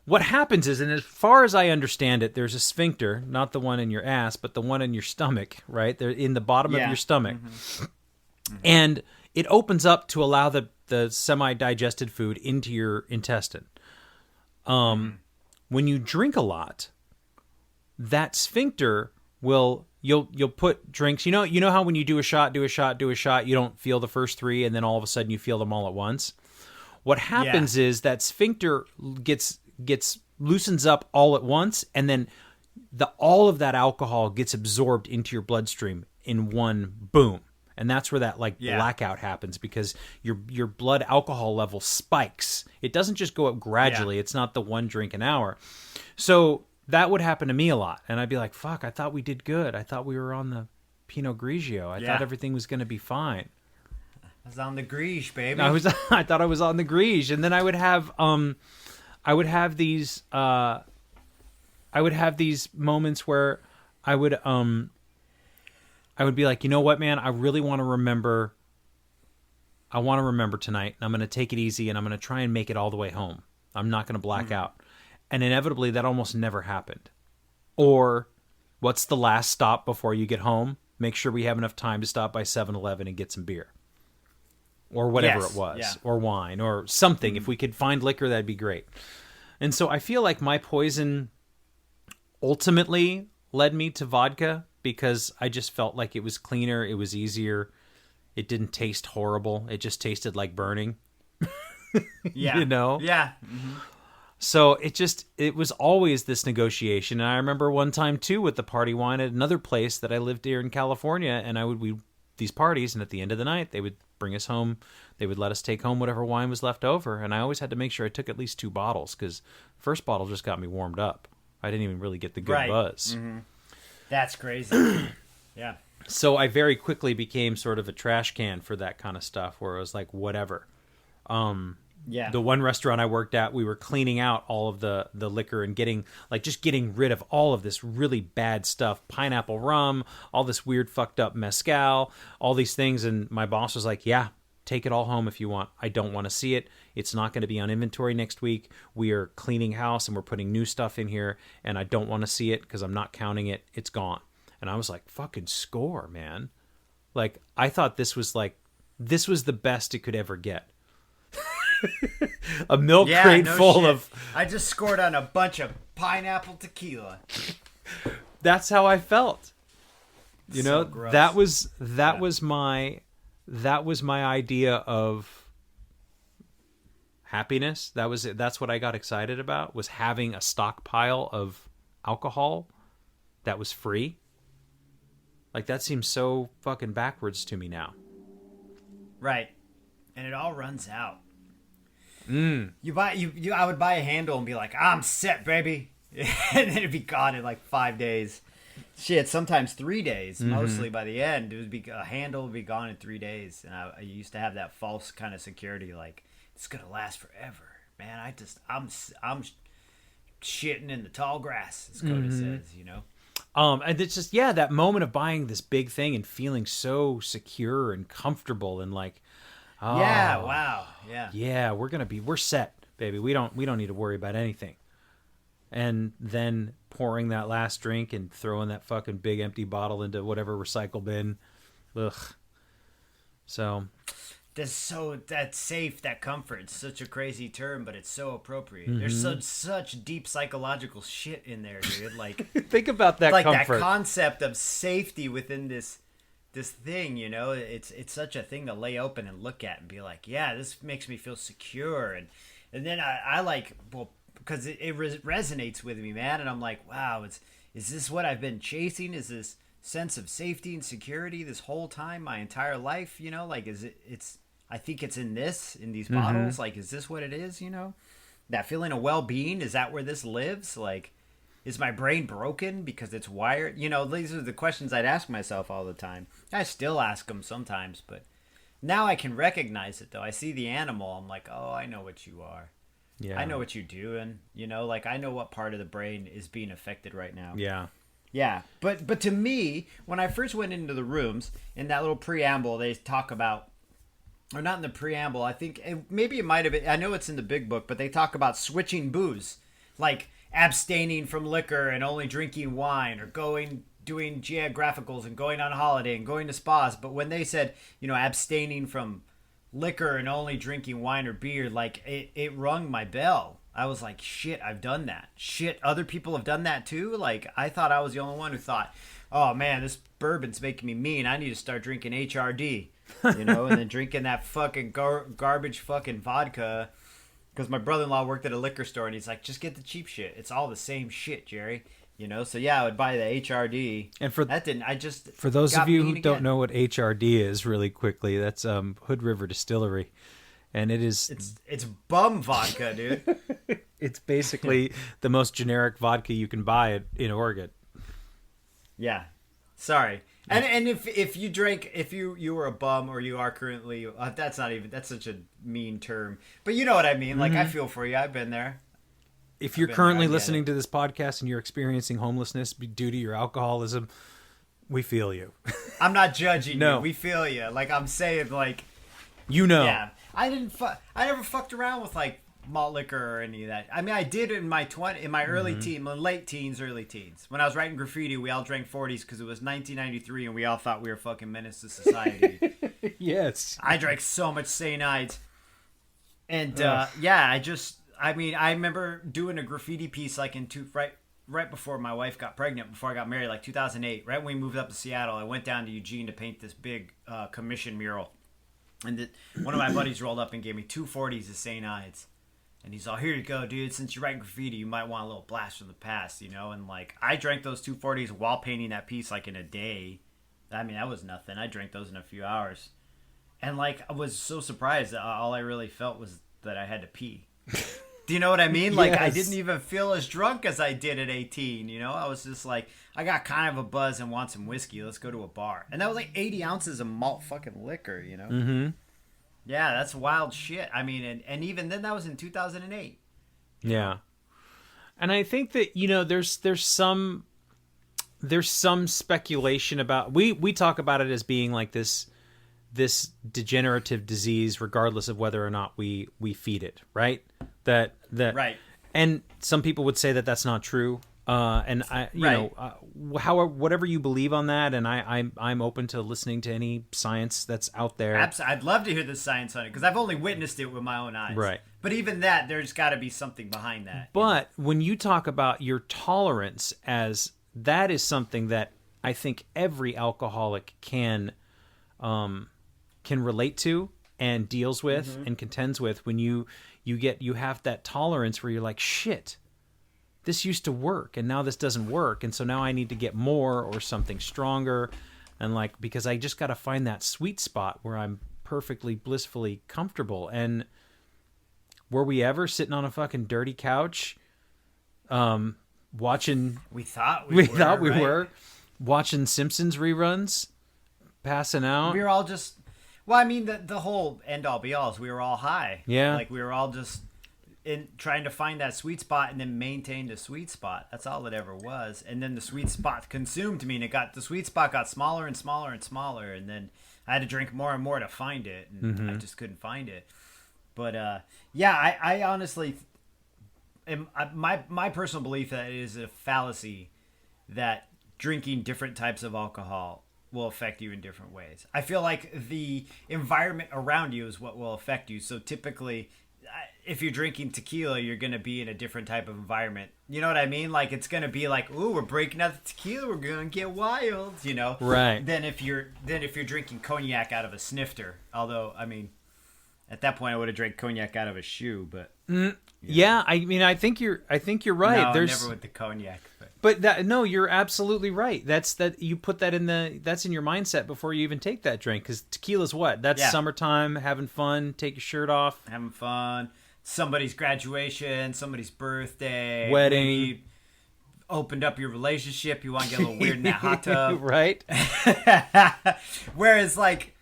what happens is, and as far as I understand it, there's a sphincter, not the one in your ass, but the one in your stomach, right? They're in the bottom of your stomach. Mm-hmm. And it opens up to allow the semi-digested food into your intestine. When you drink a lot, that sphincter you'll put drinks, you know how when you do a shot, you don't feel the first three, and then all of a sudden you feel them all at once. What happens is that sphincter gets loosens up all at once, and then all of that alcohol gets absorbed into your bloodstream in one boom. And that's where that blackout happens, because your blood alcohol level spikes. It doesn't just go up gradually. It's not the one drink an hour. So that would happen to me a lot. And I'd be like, fuck, I thought we did good. I thought we were on the Pinot Grigio. I thought everything was going to be fine. I was on the Greesh, baby. I thought I was on the Greesh, and then I would have these moments where I would be like, you know what, man, I really want to remember. I want to remember tonight, and I'm going to take it easy, and I'm going to try and make it all the way home. I'm not going to black out. And inevitably, that almost never happened. Or, what's the last stop before you get home? Make sure we have enough time to stop by 7-Eleven and get some beer. Or whatever it was. Yeah. Or wine, or something. If we could find liquor, that'd be great. And so I feel like my poison ultimately led me to vodka because I just felt like it was cleaner, it was easier. It didn't taste horrible. It just tasted like burning. Yeah. You know? Yeah. Mm-hmm. So it was always this negotiation. And I remember one time too with the party wine at another place that I lived here in California, and we these parties, and at the end of the night they would bring us home. They would let us take home whatever wine was left over, and I always had to make sure I took at least 2 bottles because first bottle just got me warmed up. I didn't even really get the good buzz. Mm-hmm. That's crazy. Yeah. So I very quickly became sort of a trash can for that kind of stuff, where it was like whatever. Yeah. The one restaurant I worked at, we were cleaning out all of the liquor and getting rid of all of this really bad stuff, pineapple rum, all this weird fucked up mezcal, all these things. And my boss was like, yeah, take it all home if you want. I don't want to see it. It's not going to be on inventory next week. We are cleaning house and we're putting new stuff in here, and I don't want to see it because I'm not counting it. It's gone. And I was like, fucking score, man. Like, I thought this was the best it could ever get. A milk crate full of... I just scored on a bunch of pineapple tequila. That's how I felt. You know, gross. that was my idea of happiness. That's what I got excited about, was having a stockpile of alcohol that was free. Like, that seems so fucking backwards to me now. Right. And it all runs out. Mm. I would buy a handle and be like, I'm set, baby. And then it'd be gone in like 5 days. Shit, sometimes 3 days. Mm-hmm. Mostly by the end, a handle would be gone in 3 days. And I used to have that false kind of security, like, it's gonna last forever. Man, I'm shitting in the tall grass, as Coda says, you know. And it's just, that moment of buying this big thing and feeling so secure and comfortable and like, oh, yeah, wow, yeah, we're set, baby. We don't need to worry about anything. And then pouring that last drink and throwing that fucking big empty bottle into whatever recycle bin. Ugh. So that's safe, that comfort. It's such a crazy term, but it's so appropriate. Mm-hmm. There's such deep psychological shit in there, dude. Like, think about that, like comfort. That concept of safety within this thing, you know. It's such a thing to lay open and look at and be like, yeah, this makes me feel secure. And then I like, well, because it resonates with me, man. And I'm like, wow, is this what I've been chasing? Is this sense of safety and security this whole time, my entire life, you know? Like, I think it's in these bottles. Like, is this what it is, you know? That feeling of well-being, is that where this lives? Like, is my brain broken because it's wired? You know, these are the questions I'd ask myself all the time. I still ask them sometimes, but now I can recognize it, though. I see the animal. I'm like, oh, I know what you are. Yeah. I know what you're doing. You know, like, I know what part of the brain is being affected right now. Yeah. Yeah. But to me, when I first went into the rooms, in that little preamble, they talk about, or not in the preamble, I think, maybe it might have been, I know it's in the big book, but they talk about switching booze. Like, abstaining from liquor and only drinking wine, or doing geographicals and going on holiday and going to spas. But when they said, you know, abstaining from liquor and only drinking wine or beer, like, it rung my bell. I was like, shit, I've done that. Shit, other people have done that too? Like, I thought I was the only one who thought, oh man, this bourbon's making me mean. I need to start drinking HRD, you know, and then drinking that fucking garbage fucking vodka. Because my brother-in-law worked at a liquor store, and he's like, just get the cheap shit. It's all the same shit, Jerry. You know, so yeah, I would buy the HRD. And for those of you who don't know what HRD is, really quickly, that's Hood River Distillery, and it's bum vodka, dude. It's basically the most generic vodka you can buy in Oregon. Yeah, sorry. And if you drank, if you were a bum, or you are currently, that's not even, that's such a mean term, but you know what I mean. Like, I feel for you. I've been there. If you're currently listening to this podcast and you're experiencing homelessness due to your alcoholism, we feel you. I'm not judging you. We feel you. Like, I'm saying, like, yeah, I never fucked around with like malt liquor or any of that. I mean, I did in my early teen, late teens, early teens. When I was writing graffiti, we all drank 40s because it was 1993 and we all thought we were fucking menace to society. Yes. I drank so much Saiyanides. And I remember doing a graffiti piece like right before my wife got pregnant, before I got married, like 2008. Right when we moved up to Seattle, I went down to Eugene to paint this big commission mural. And one of my buddies rolled up and gave me 2 40s of Saiyanides. And he's all, here you go, dude. Since you're writing graffiti, you might want a little blast from the past, you know? And, like, I drank those 2 40s while painting that piece, like, in a day. I mean, that was nothing. I drank those in a few hours. And, like, I was so surprised that all I really felt was that I had to pee. Do you know what I mean? Like, yes. I didn't even feel as drunk as I did at 18, you know? I was just like, I got kind of a buzz and want some whiskey. Let's go to a bar. And that was like 80 ounces of malt fucking liquor, you know? Mm-hmm. Yeah, that's wild shit. I mean, and even then, that was in 2008. Yeah. And I think that, you know, there's some speculation about, we talk about it as being like this degenerative disease, regardless of whether or not we feed it, right? That right. And some people would say that that's not true. And I, you know, whatever you believe on that, and I'm open to listening to any science that's out there. Absolutely, I'd love to hear the science on it because I've only witnessed it with my own eyes. Right. But even that, there's got to be something behind that. But when you talk about your tolerance, as that is something that I think every alcoholic can relate to and deals with and contends with. When you have that tolerance where you're like, shit, this used to work and now this doesn't work, and so now I need to get more or something stronger, and like, because I just got to find that sweet spot where I'm perfectly blissfully comfortable. And were we ever sitting on a fucking dirty couch watching, we thought we were watching Simpsons reruns, passing out? We were all just, well, I mean, the whole end all be all is we were all high. Yeah, like we were all just in trying to find that sweet spot and then maintain the sweet spot. That's all it ever was. And then the sweet spot consumed me, and the sweet spot got smaller and smaller and smaller, and then I had to drink more and more to find it, and I just couldn't find it. But yeah, I honestly, my personal belief that it is a fallacy that drinking different types of alcohol will affect you in different ways. I feel like the environment around you is what will affect you. So typically, if you're drinking tequila, you're going to be in a different type of environment. You know what I mean? Like, it's going to be like, ooh, we're breaking out the tequila, we're going to get wild, you know? Right. Then if you're drinking cognac out of a snifter, although, I mean, at that point I would have drank cognac out of a shoe, but yeah, I mean, I think you're right. No, never with the cognac. But you're absolutely right. You put that that's in your mindset before you even take that drink, because tequila's what? That's summertime, having fun, take your shirt off. Having fun. Somebody's graduation, somebody's birthday. Wedding. Maybe opened up your relationship, you want to get a little weird in that hot tub. Right. Whereas, like,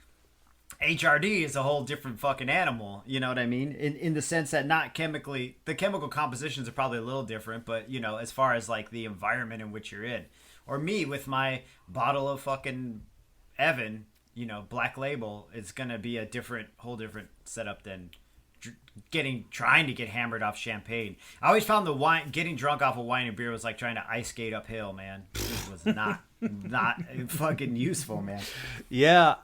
HRD is a whole different fucking animal, you know what I mean? In the sense that not chemically, the chemical compositions are probably a little different, but, you know, as far as like the environment in which you're in. Or me with my bottle of fucking Evan, you know, Black Label, it's going to be a whole different setup than trying to get hammered off champagne. I always found getting drunk off of wine and beer was like trying to ice skate uphill, man. It was not fucking useful, man. Yeah,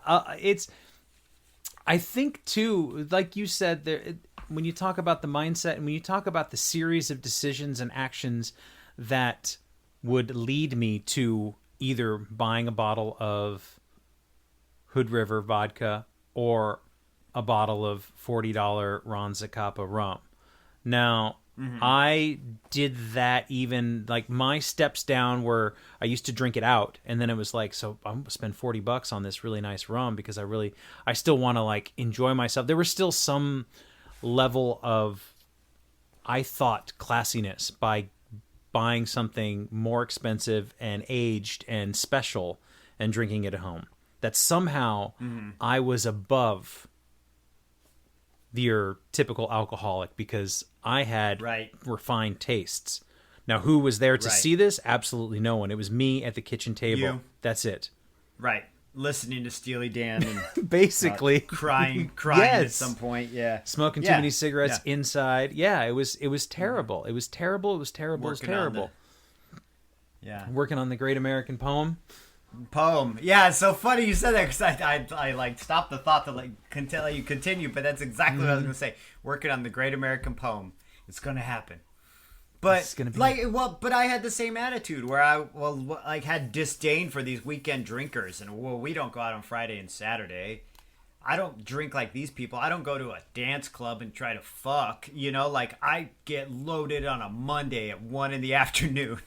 I think, too, like you said, when you talk about the mindset and when you talk about the series of decisions and actions that would lead me to either buying a bottle of Hood River vodka or a bottle of $40 Ron Zacapa rum. Now, I did that even, like, my steps down where I used to drink it out, and then it was like, so I'm going to spend $40 on this really nice rum because I still want to, like, enjoy myself. There was still some level of, I thought, classiness by buying something more expensive and aged and special and drinking it at home. That somehow I was above your typical alcoholic because I had refined tastes. Now, who was there to see this? Absolutely no one. It was me at the kitchen table. You. That's it. Right. Listening to Steely Dan and basically crying yes. at some point. Yeah. Smoking too many cigarettes inside. Yeah, it was terrible. It was terrible. It was terrible. It was terrible. Working on the Great American Poem. Yeah, it's so funny you said that because I like stopped the thought to like let you continue, but that's exactly what I was going to say. Working on the Great American Poem. It's going to happen. But but I had the same attitude where I had disdain for these weekend drinkers, and we don't go out on Friday and Saturday. I don't drink like these people. I don't go to a dance club and try to fuck. You know, like I get loaded on a Monday at 1 p.m.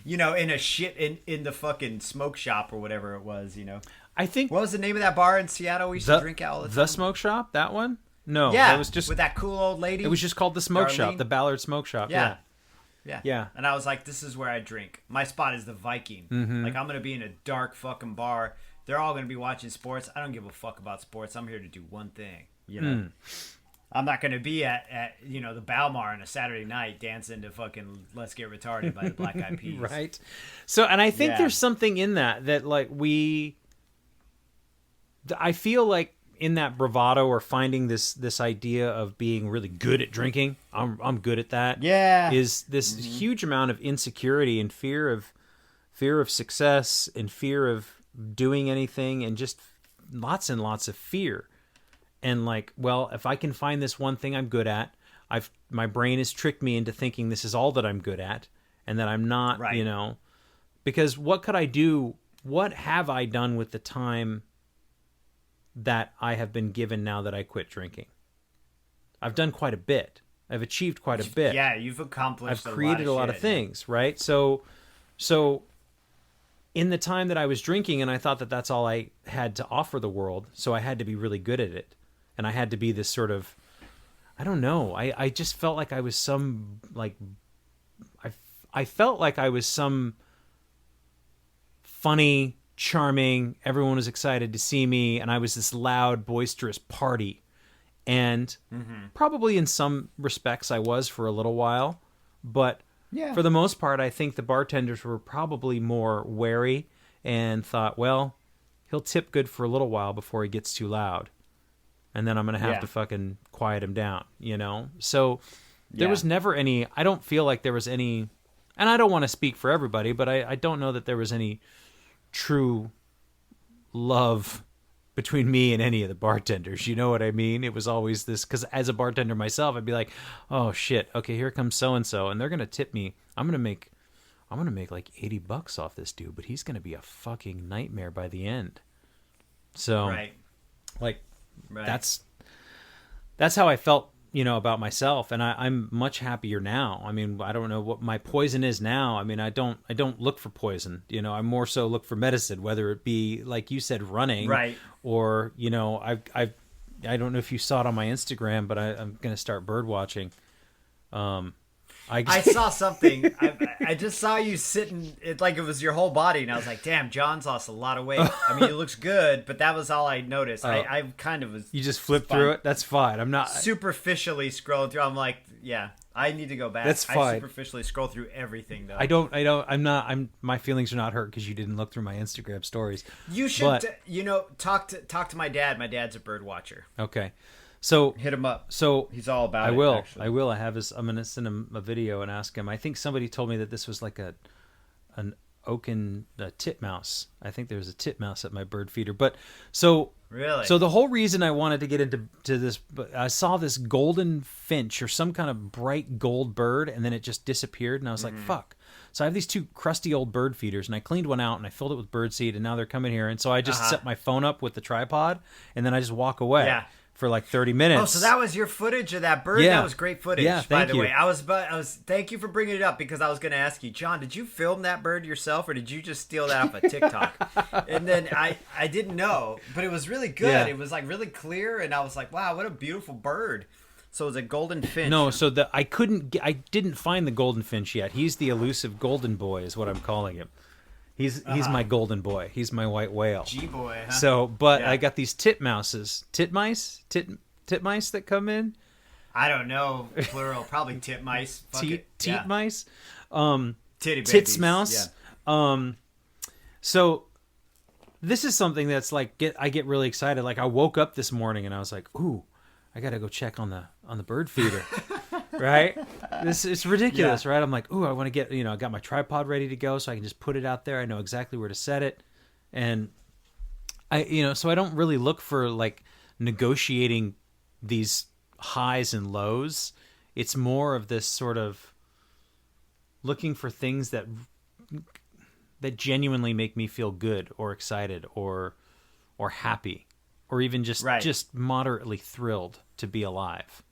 You know, in the fucking smoke shop or whatever it was. You know, I think what was the name of that bar in Seattle we used to drink at all the time? The Smoke Shop, that one. No, yeah, it was just with that cool old lady. It was just called the Smoke Darlene. Shop, the Ballard Smoke Shop. Yeah. Yeah. And I was like, this is where I drink. My spot is the Viking. Like, I'm going to be in a dark fucking bar. They're all going to be watching sports. I don't give a fuck about sports. I'm here to do one thing, you know? I'm not going to be at the Balmar on a Saturday night dancing to fucking Let's Get Retarded by the Black Eyed Peas. Right. So, and I think there's something in that like I feel like in that bravado or finding this idea of being really good at drinking, I'm good at that. Yeah, is this huge amount of insecurity and fear of success and fear of doing anything and just lots and lots of fear. And like, well, if I can find this one thing I'm good at, my brain has tricked me into thinking this is all that I'm good at and that I'm not, you know, because what could I do? What have I done with the time that I have been given now that I quit drinking? I've done quite a bit. I've achieved quite a bit. Yeah, you've accomplished I've created a lot of things, right? So in the time that I was drinking and I thought that that's all I had to offer the world, so I had to be really good at it. And I had to be this sort of, I don't know, I just felt like I was some, like, I felt like I was some funny, charming, everyone was excited to see me, and I was this loud, boisterous party. And probably in some respects I was for a little while, but for the most part I think the bartenders were probably more wary and thought, well, he'll tip good for a little while before he gets too loud, and then I'm going to have to fucking quiet him down, you know? So there was never any, I don't feel like there was any, and I don't want to speak for everybody, but I don't know that there was any true love between me and any of the bartenders. You know what I mean? It was always this, because as a bartender myself, I'd be like, oh shit, okay, here comes so-and-so, and they're going to tip me. I'm going to make like $80 off this dude, but he's going to be a fucking nightmare by the end. So that's how I felt, you know, about myself, and I'm much happier now. I mean, I don't know what my poison is now. I mean, I don't look for poison. You know, I more so look for medicine, whether it be like you said, running, or you know, I don't know if you saw it on my Instagram, but I'm gonna start bird watching. I saw something. I just saw you sitting. It like it was your whole body, and I was like, "Damn, John's lost a lot of weight." I mean, it looks good, but that was all I noticed. I kind of was. You just flipped through it. That's fine. I'm not superficially scrolling through. I'm like, yeah, I need to go back. That's fine. I superficially scroll through everything though. I don't. I'm not. My feelings are not hurt because you didn't look through my Instagram stories. You should. You know, talk to my dad. My dad's a bird watcher. Okay. So hit him up. So he's all about it. I will. I have his. I'm gonna send him a video and ask him. I think somebody told me that this was like an oaken titmouse. I think there was a titmouse at my bird feeder. But so really, so the whole reason I wanted to get into this, I saw this golden finch or some kind of bright gold bird, and then it just disappeared, and I was like, fuck. So I have these two crusty old bird feeders, and I cleaned one out and I filled it with bird seed, and now they're coming here, and so I just set my phone up with the tripod, and then I just walk away. Yeah. For like 30 minutes. Oh, so that was your footage of that bird? Yeah. That was great footage, by the way. I was thank you for bringing it up, because I was going to ask you, John, did you film that bird yourself, or did you just steal that off of TikTok? And then I didn't know, but it was really good. Yeah. It was like really clear, and I was like, wow, what a beautiful bird. So it was a golden finch. No, so I didn't find the golden finch yet. He's the elusive golden boy is what I'm calling him. He's my golden boy. He's my white whale. G-boy, huh? So, but Yeah. I got these titmice that come in. I don't know, plural, probably tit mice. Fuck it. Teat mice. Titty babies. Tits mouse. Yeah. So this is something that's like I get really excited. Like I woke up this morning and I was like, ooh, I gotta go check on the bird feeder. Right? It's ridiculous, right? I'm like, ooh, I want to get, I got my tripod ready to go so I can just put it out there. I know exactly where to set it. And so I don't really look for like negotiating these highs and lows. It's more of this sort of looking for things that genuinely make me feel good or excited or happy or even just moderately thrilled to be alive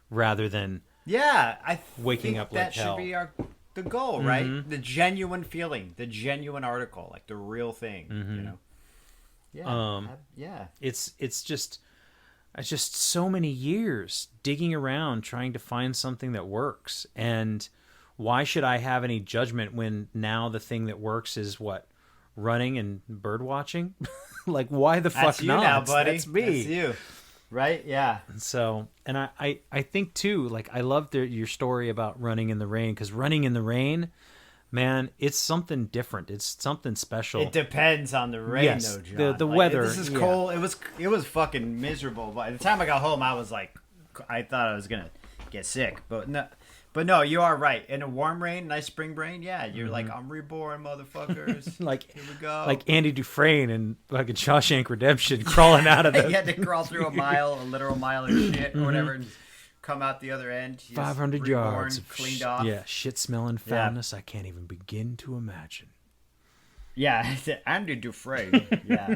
rather than I waking think up like that hell. should be the goal, right? The genuine feeling, the genuine article, like the real thing, Yeah. It's just so many years digging around trying to find something that works. And why should I have any judgment when now the thing that works is what? Running and bird watching? Like, why the fuck That's you not? now, buddy. That's me. That's you. Right? Yeah. So, and I think too, like, I love your story about running in the rain, because running in the rain, man, it's something different. It's something special. It depends on the rain, Yes, though, John. the weather, This is yeah. cold. It was fucking miserable. By the time I got home, I was like, I thought I was gonna get sick. But no, you are right. In a warm rain, nice spring rain, yeah, you're like, I'm reborn, motherfuckers. Like, here we go. like Andy Dufresne and fucking Shawshank Redemption crawling out of You the had to crawl through a literal mile of shit or whatever, and come out the other end. Just 500 reborn, yards of cleaned off. Yeah, shit smelling foulness I can't even begin to imagine. Yeah, Andy Dufresne. Yeah,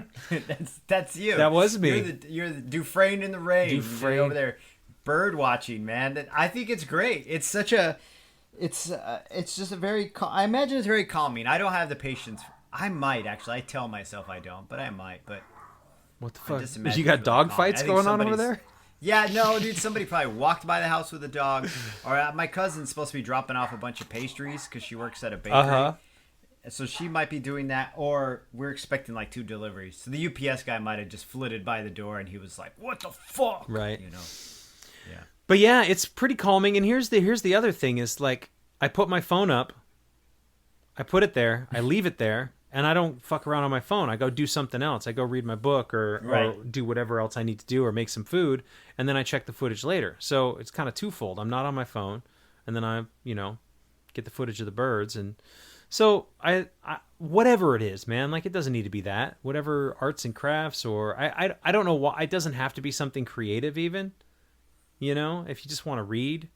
that's you. That was me. You're the Dufresne in the rain. Dufresne. You're over there, bird watching, man. I think it's great. It's such a, it's just a very. I imagine it's very calming. I don't have the patience. I might actually. I tell myself I don't, but I might. But What the I fuck? just imagine You got it's really dog calming. fights I think going on over somebody's- there? Yeah, no, dude. Somebody probably walked by the house with a dog, or my cousin's supposed to be dropping off a bunch of pastries because she works at a bakery. Uh-huh. So she might be doing that, or we're expecting like 2 deliveries. So the UPS guy might have just flitted by the door, and he was like, "What the fuck?" Right. Yeah. But yeah, it's pretty calming. And here's the other thing is, like, I put my phone up, I put it there, I leave it there, and I don't fuck around on my phone. I go do something else. I go read my book or Right. do whatever else I need to do or make some food, and then I check the footage later. So it's kind of twofold. I'm not on my phone, and then I get the footage of the birds. And so I whatever it is, man, like, it doesn't need to be that. Whatever arts and crafts, or I don't know why. It doesn't have to be something creative even. If you just want to read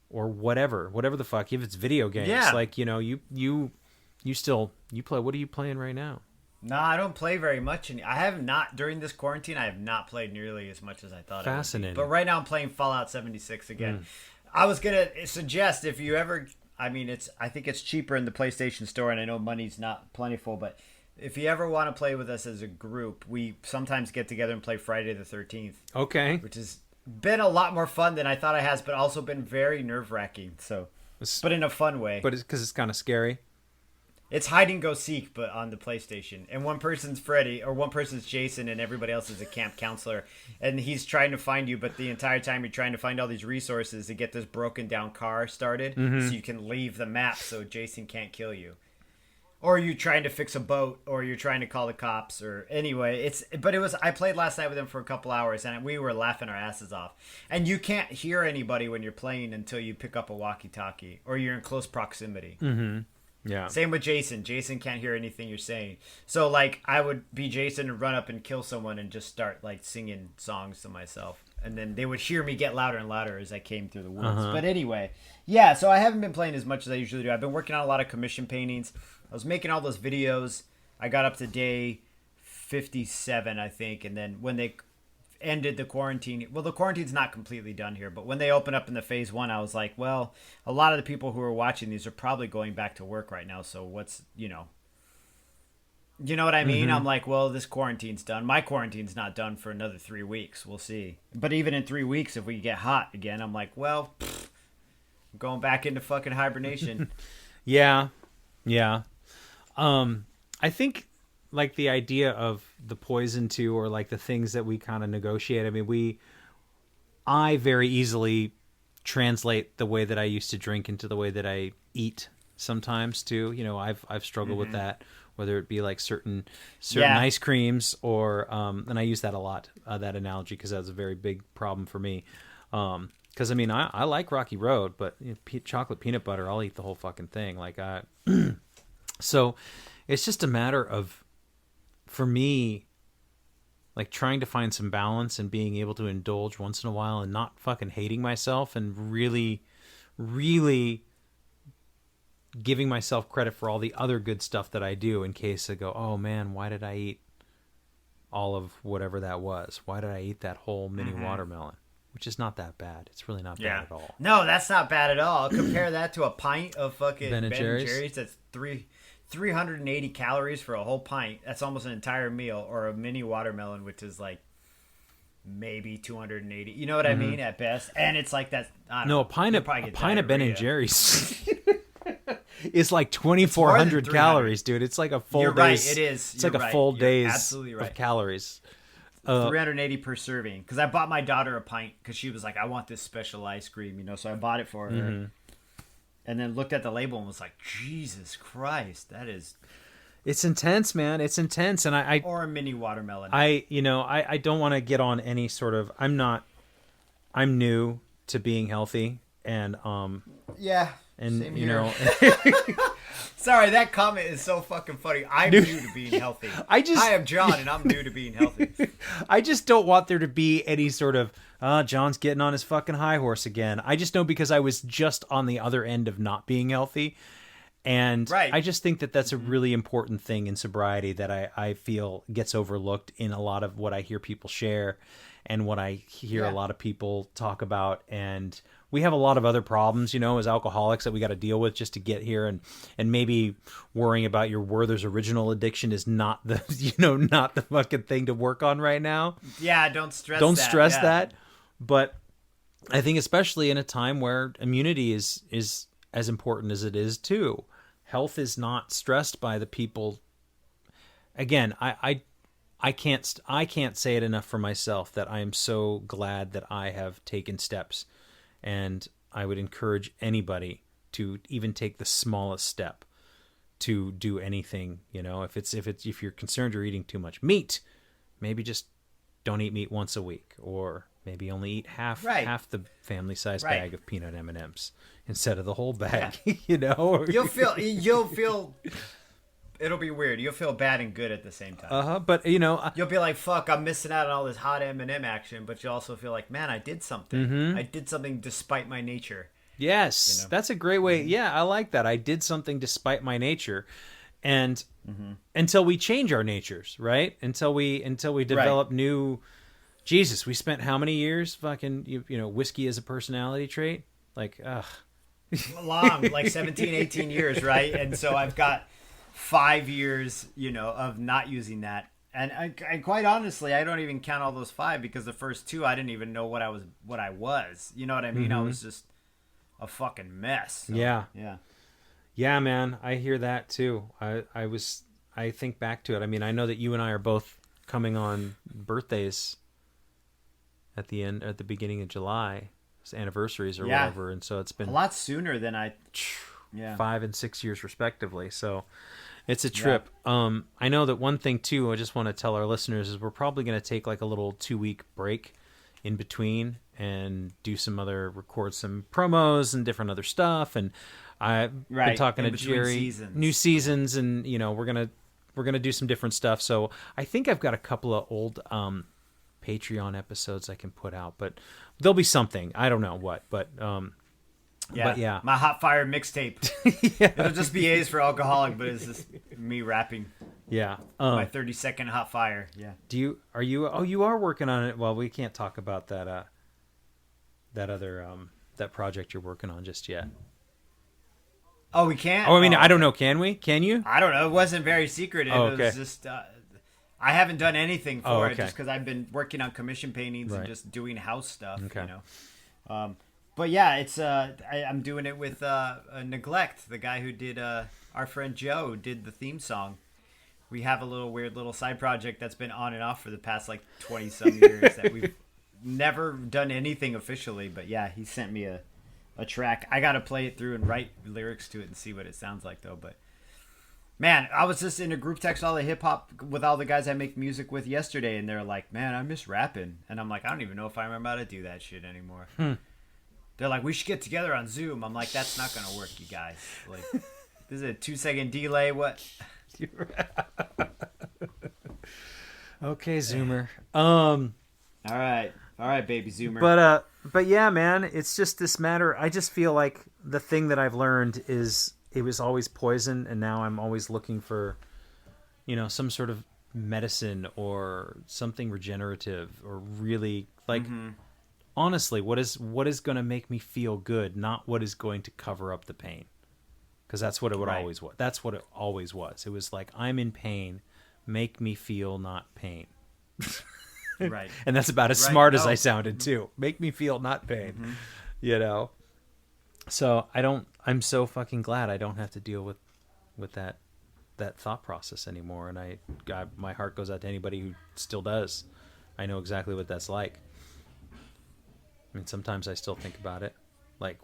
or whatever the fuck, if it's video games, Yeah. like, you play, what are you playing right now? No, I don't play very much, and I have not during this quarantine. I have not played nearly as much as I thought. Fascinating. But right now, I'm playing Fallout 76 again. I was gonna suggest if you ever. I mean, I think it's cheaper in the PlayStation Store, and I know money's not plentiful, but if you ever want to play with us as a group, we sometimes get together and play Friday the 13th, Okay. which has been a lot more fun than I thought it has, but also been very nerve-wracking. So, but in a fun way. But it's because it's kind of scary. It's hide and go seek, but on the PlayStation. And one person's Freddy, or one person's Jason, and everybody else is a camp counselor. And he's trying to find you, but the entire time you're trying to find all these resources to get this broken down car started, so you can leave the map so Jason can't kill you. Or you're trying to fix a boat, or you're trying to call the cops, or anyway. I played last night with him for a couple hours, and we were laughing our asses off. And you can't hear anybody when you're playing until you pick up a walkie-talkie, or you're in close proximity. Yeah. Same with Jason. Jason can't hear anything you're saying. So, like, I would be Jason and run up and kill someone and just start, like, singing songs to myself. And then they would hear me get louder and louder as I came through the woods. But anyway, yeah, so I haven't been playing as much as I usually do. I've been working on a lot of commission paintings. I was making all those videos. I got up to day 57, I think. And then when they ended the quarantine, well, the quarantine's not completely done here, but when they opened up in the phase 1, I was like, well, a lot of the people who are watching these are probably going back to work right now, so what's you know what I mean? I'm like, well, this quarantine's done. My quarantine's not done for another 3 weeks. We'll see. But even in 3 weeks, if we get hot again, I'm like, well, I'm going back into fucking hibernation. Yeah. I think like the idea of the poison too, or like the things that we kind of negotiate. I mean, I very easily translate the way that I used to drink into the way that I eat sometimes too. You know, I've struggled with that, whether it be like certain ice creams or, and I use that a lot, that analogy, because that was a very big problem for me. Because I mean, I like Rocky Road, but chocolate peanut butter, I'll eat the whole fucking thing. Like so it's just a matter of, for me, like trying to find some balance and being able to indulge once in a while and not fucking hating myself, and really, really giving myself credit for all the other good stuff that I do, in case I go, oh man, why did I eat all of whatever that was? Why did I eat that whole mini watermelon? Which is not that bad. It's really not bad at all. No, that's not bad at all. Compare that to a pint of fucking Ben and Jerry's. That's 380 calories for a whole pint. That's almost an entire meal. Or a mini watermelon, which is like maybe 280. You know what I mean? At best. And it's like that. I don't know, a pint of Ben and Jerry's is like 2,400 calories, dude. It's like a full You're day's. Right, it is. It's You're like a right. full You're day's absolutely right. of calories. 380 per serving. Because I bought my daughter a pint because she was like, I want this special ice cream, you know. So I bought it for her. And then looked at the label and was like, Jesus Christ, that is... It's intense, man. It's intense. And I or a mini watermelon. I don't want to get on any sort of... I'm new to being healthy. And, yeah. And, same you here. know... Sorry, that comment is so fucking funny. I'm new to being healthy. I am John, and I'm new to being healthy. I just don't want there to be any sort of, John's getting on his fucking high horse again. I just know, because I was just on the other end of not being healthy. And I just think that that's a really important thing in sobriety that I feel gets overlooked in a lot of what I hear people share and what I hear a lot of people talk about. And we have a lot of other problems, you know, as alcoholics that we got to deal with just to get here. And maybe worrying about your Werther's original addiction is not the, not the fucking thing to work on right now. Yeah, don't stress that. But I think especially in a time where immunity is as important as it is too. Health is not stressed by the people. Again, I can't say it enough for myself that I am so glad that I have taken steps, and I would encourage anybody to even take the smallest step to do anything. You know, if you're concerned you're eating too much meat, maybe just don't eat meat once a week, or maybe only eat half the family size bag of peanut M&Ms instead of the whole bag. You know, you'll feel. It'll be weird. You'll feel bad and good at the same time. But you'll be like, "Fuck, I'm missing out on all this hot M&M action." But you also feel like, "Man, I did something. I did something despite my nature." Yes, that's a great way. Yeah, I like that. I did something despite my nature, and until we change our natures, right? Until we develop new. Jesus, we spent how many years fucking whiskey as a personality trait? Like, long, like 17, 18 years, right? And so I've got 5 years, of not using that. And I quite honestly, I don't even count all those 5, because the first 2, I didn't even know what I was. You know what I mean? I was just a fucking mess. So, yeah, man. I hear that too. I think back to it. I mean, I know that you and I are both coming on birthdays at the beginning of July, anniversaries or whatever, and so it's been a lot sooner than 5 and 6 years respectively. So it's a trip. I know that one thing too, I just want to tell our listeners, is we're probably going to take like a little 2-week break in between and record some promos and different other stuff. And I've been talking to Jerry, new seasons, and we're gonna do some different stuff. So I think I've got a couple of old Patreon episodes I can put out, but there'll be something. I don't know what, but my Hot Fire mixtape. It'll just be A's for Alcoholic, but it's just me rapping. Yeah. My 30-second Hot Fire. Yeah. You are working on it. Well, we can't talk about that that project you're working on just yet. Oh, we can't? Oh, I mean, I don't know. Can we? Can you? I don't know. It wasn't very secretive. Oh, okay. It was just I haven't done anything for it just because I've been working on commission paintings and just doing house stuff. Okay. But yeah, it's I'm doing it with Neglect, the guy who did our friend Joe did the theme song. We have a little weird little side project that's been on and off for the past like 20 some years that we've never done anything officially. But yeah, he sent me a track. I got to play it through and write lyrics to it and see what it sounds like though. But man, I was just in a group text all the hip hop with all the guys I make music with yesterday, and they're like, "Man, I miss rapping," and I'm like, "I don't even know if I remember how to do that shit anymore." They're like, "We should get together on Zoom." I'm like, "That's not gonna work, you guys. Like, this is a 2-second delay. What?" Okay, Zoomer. All right, baby Zoomer. But yeah, man, it's just this matter. I just feel like the thing that I've learned is it was always poison, and now I'm always looking for, some sort of medicine or something regenerative or really like. Honestly, what is going to make me feel good, not what is going to cover up the pain. Because that's what it would always was. That's what it always was. It was like, I'm in pain, make me feel not pain. Right. And that's about as smart as I sounded too. Make me feel not pain. So I'm so fucking glad I don't have to deal with that thought process anymore. And my heart goes out to anybody who still does. I know exactly what that's like. I mean, sometimes I still think about it, like,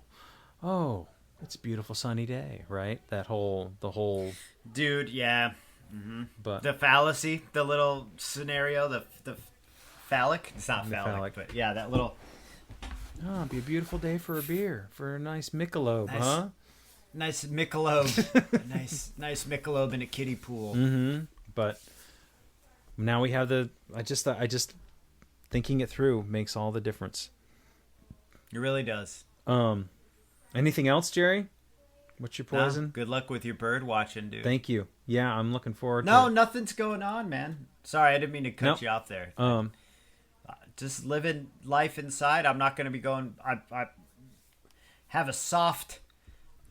oh, it's a beautiful sunny day, right? The whole dude, yeah. But the fallacy, the little scenario, the phallic. It's not phallic, but yeah, that little. Oh, it'd be a beautiful day for a beer, for a nice Michelob, huh? Nice Michelob, nice Michelob in a kiddie pool. But now we have I just thinking it through makes all the difference. It really does. Anything else, Jerry? What's your poison? No, good luck with your bird watching, dude. Thank you. Yeah, I'm looking forward to it. Nothing's going on, man. Sorry, I didn't mean to cut you off there. Just living life inside. I'm not going to be going... I have a soft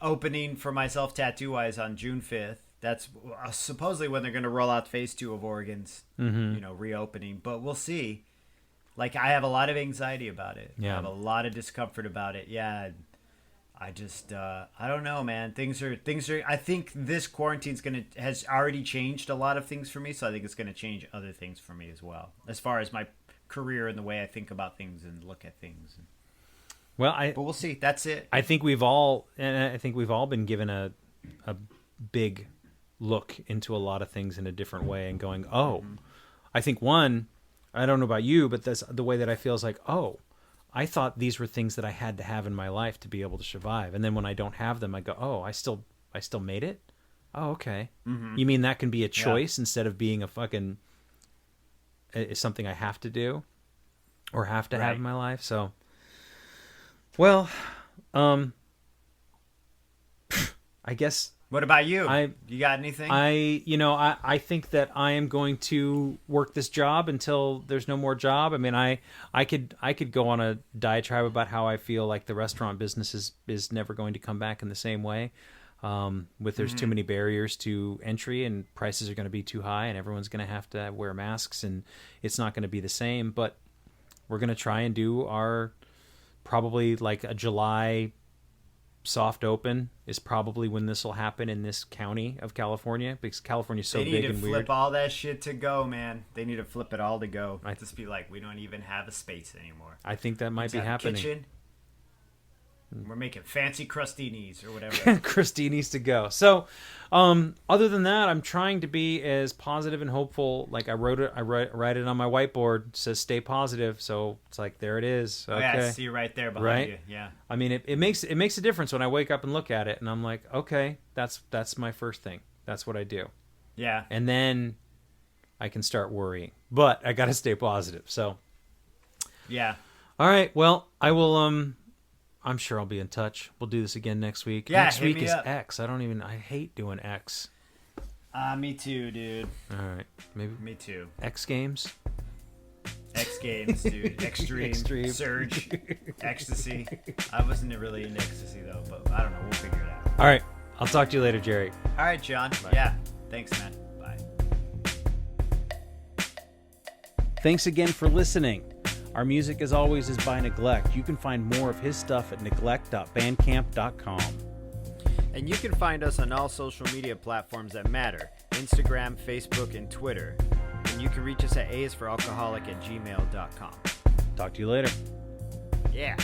opening for myself tattoo-wise on June 5th. That's supposedly when they're going to roll out phase 2 of Oregon's reopening. But we'll see. Like, I have a lot of anxiety about it. Yeah. I have a lot of discomfort about it. Yeah. I just, I don't know, man. Things are, I think this quarantine's has already changed a lot of things for me. So I think it's going to change other things for me as well. As far as my career and the way I think about things and look at things. Well, but we'll see. That's it. I think we've all been given a big look into a lot of things in a different way and going, oh, I think I don't know about you, but that's the way that I feel is like, oh, I thought these were things that I had to have in my life to be able to survive. And then when I don't have them, I go, oh, I still made it? Oh, okay. You mean that can be a choice instead of being something I have to do or have to have in my life? So, well, I guess... What about you? You got anything? I think that I am going to work this job until there's no more job. I mean, I could go on a diatribe about how I feel like the restaurant business is never going to come back in the same way. There's too many barriers to entry and prices are going to be too high and everyone's going to have to wear masks and it's not going to be the same. But we're going to try and do our probably like a July soft open is probably when this will happen in this county of California because California's so big and weird. They need to flip all that shit to go, man. They need to flip it all to go. Just be like, we don't even have a space anymore. I think that might be happening. Kitchen. We're making fancy crostinis or whatever. Crostinis to go. So, other than that, I'm trying to be as positive and hopeful. Like I write it on my whiteboard. It says "Stay positive." So it's like there it is. Okay. Oh, yeah, I see you right there behind you. Yeah. I mean, it makes a difference when I wake up and look at it, and I'm like, okay, that's my first thing. That's what I do. Yeah. And then I can start worrying, but I got to stay positive. So. Yeah. All right. Well, I will. I'm sure I'll be in touch. We'll do this again next week. Yeah, next week is up. X. I hate doing X. Me too, dude. All right. Maybe. Me too. X Games. X Games, dude. Extreme. Surge. Ecstasy. I wasn't really into ecstasy, though, but I don't know. We'll figure it out. All right. I'll talk to you later, Jerry. All right, John. Bye. Yeah. Thanks, man. Bye. Thanks again for listening. Our music, as always, is by Neglect. You can find more of his stuff at neglect.bandcamp.com. And you can find us on all social media platforms that matter: Instagram, Facebook, and Twitter. And you can reach us at aisforalcoholic@gmail.com. Talk to you later. Yeah.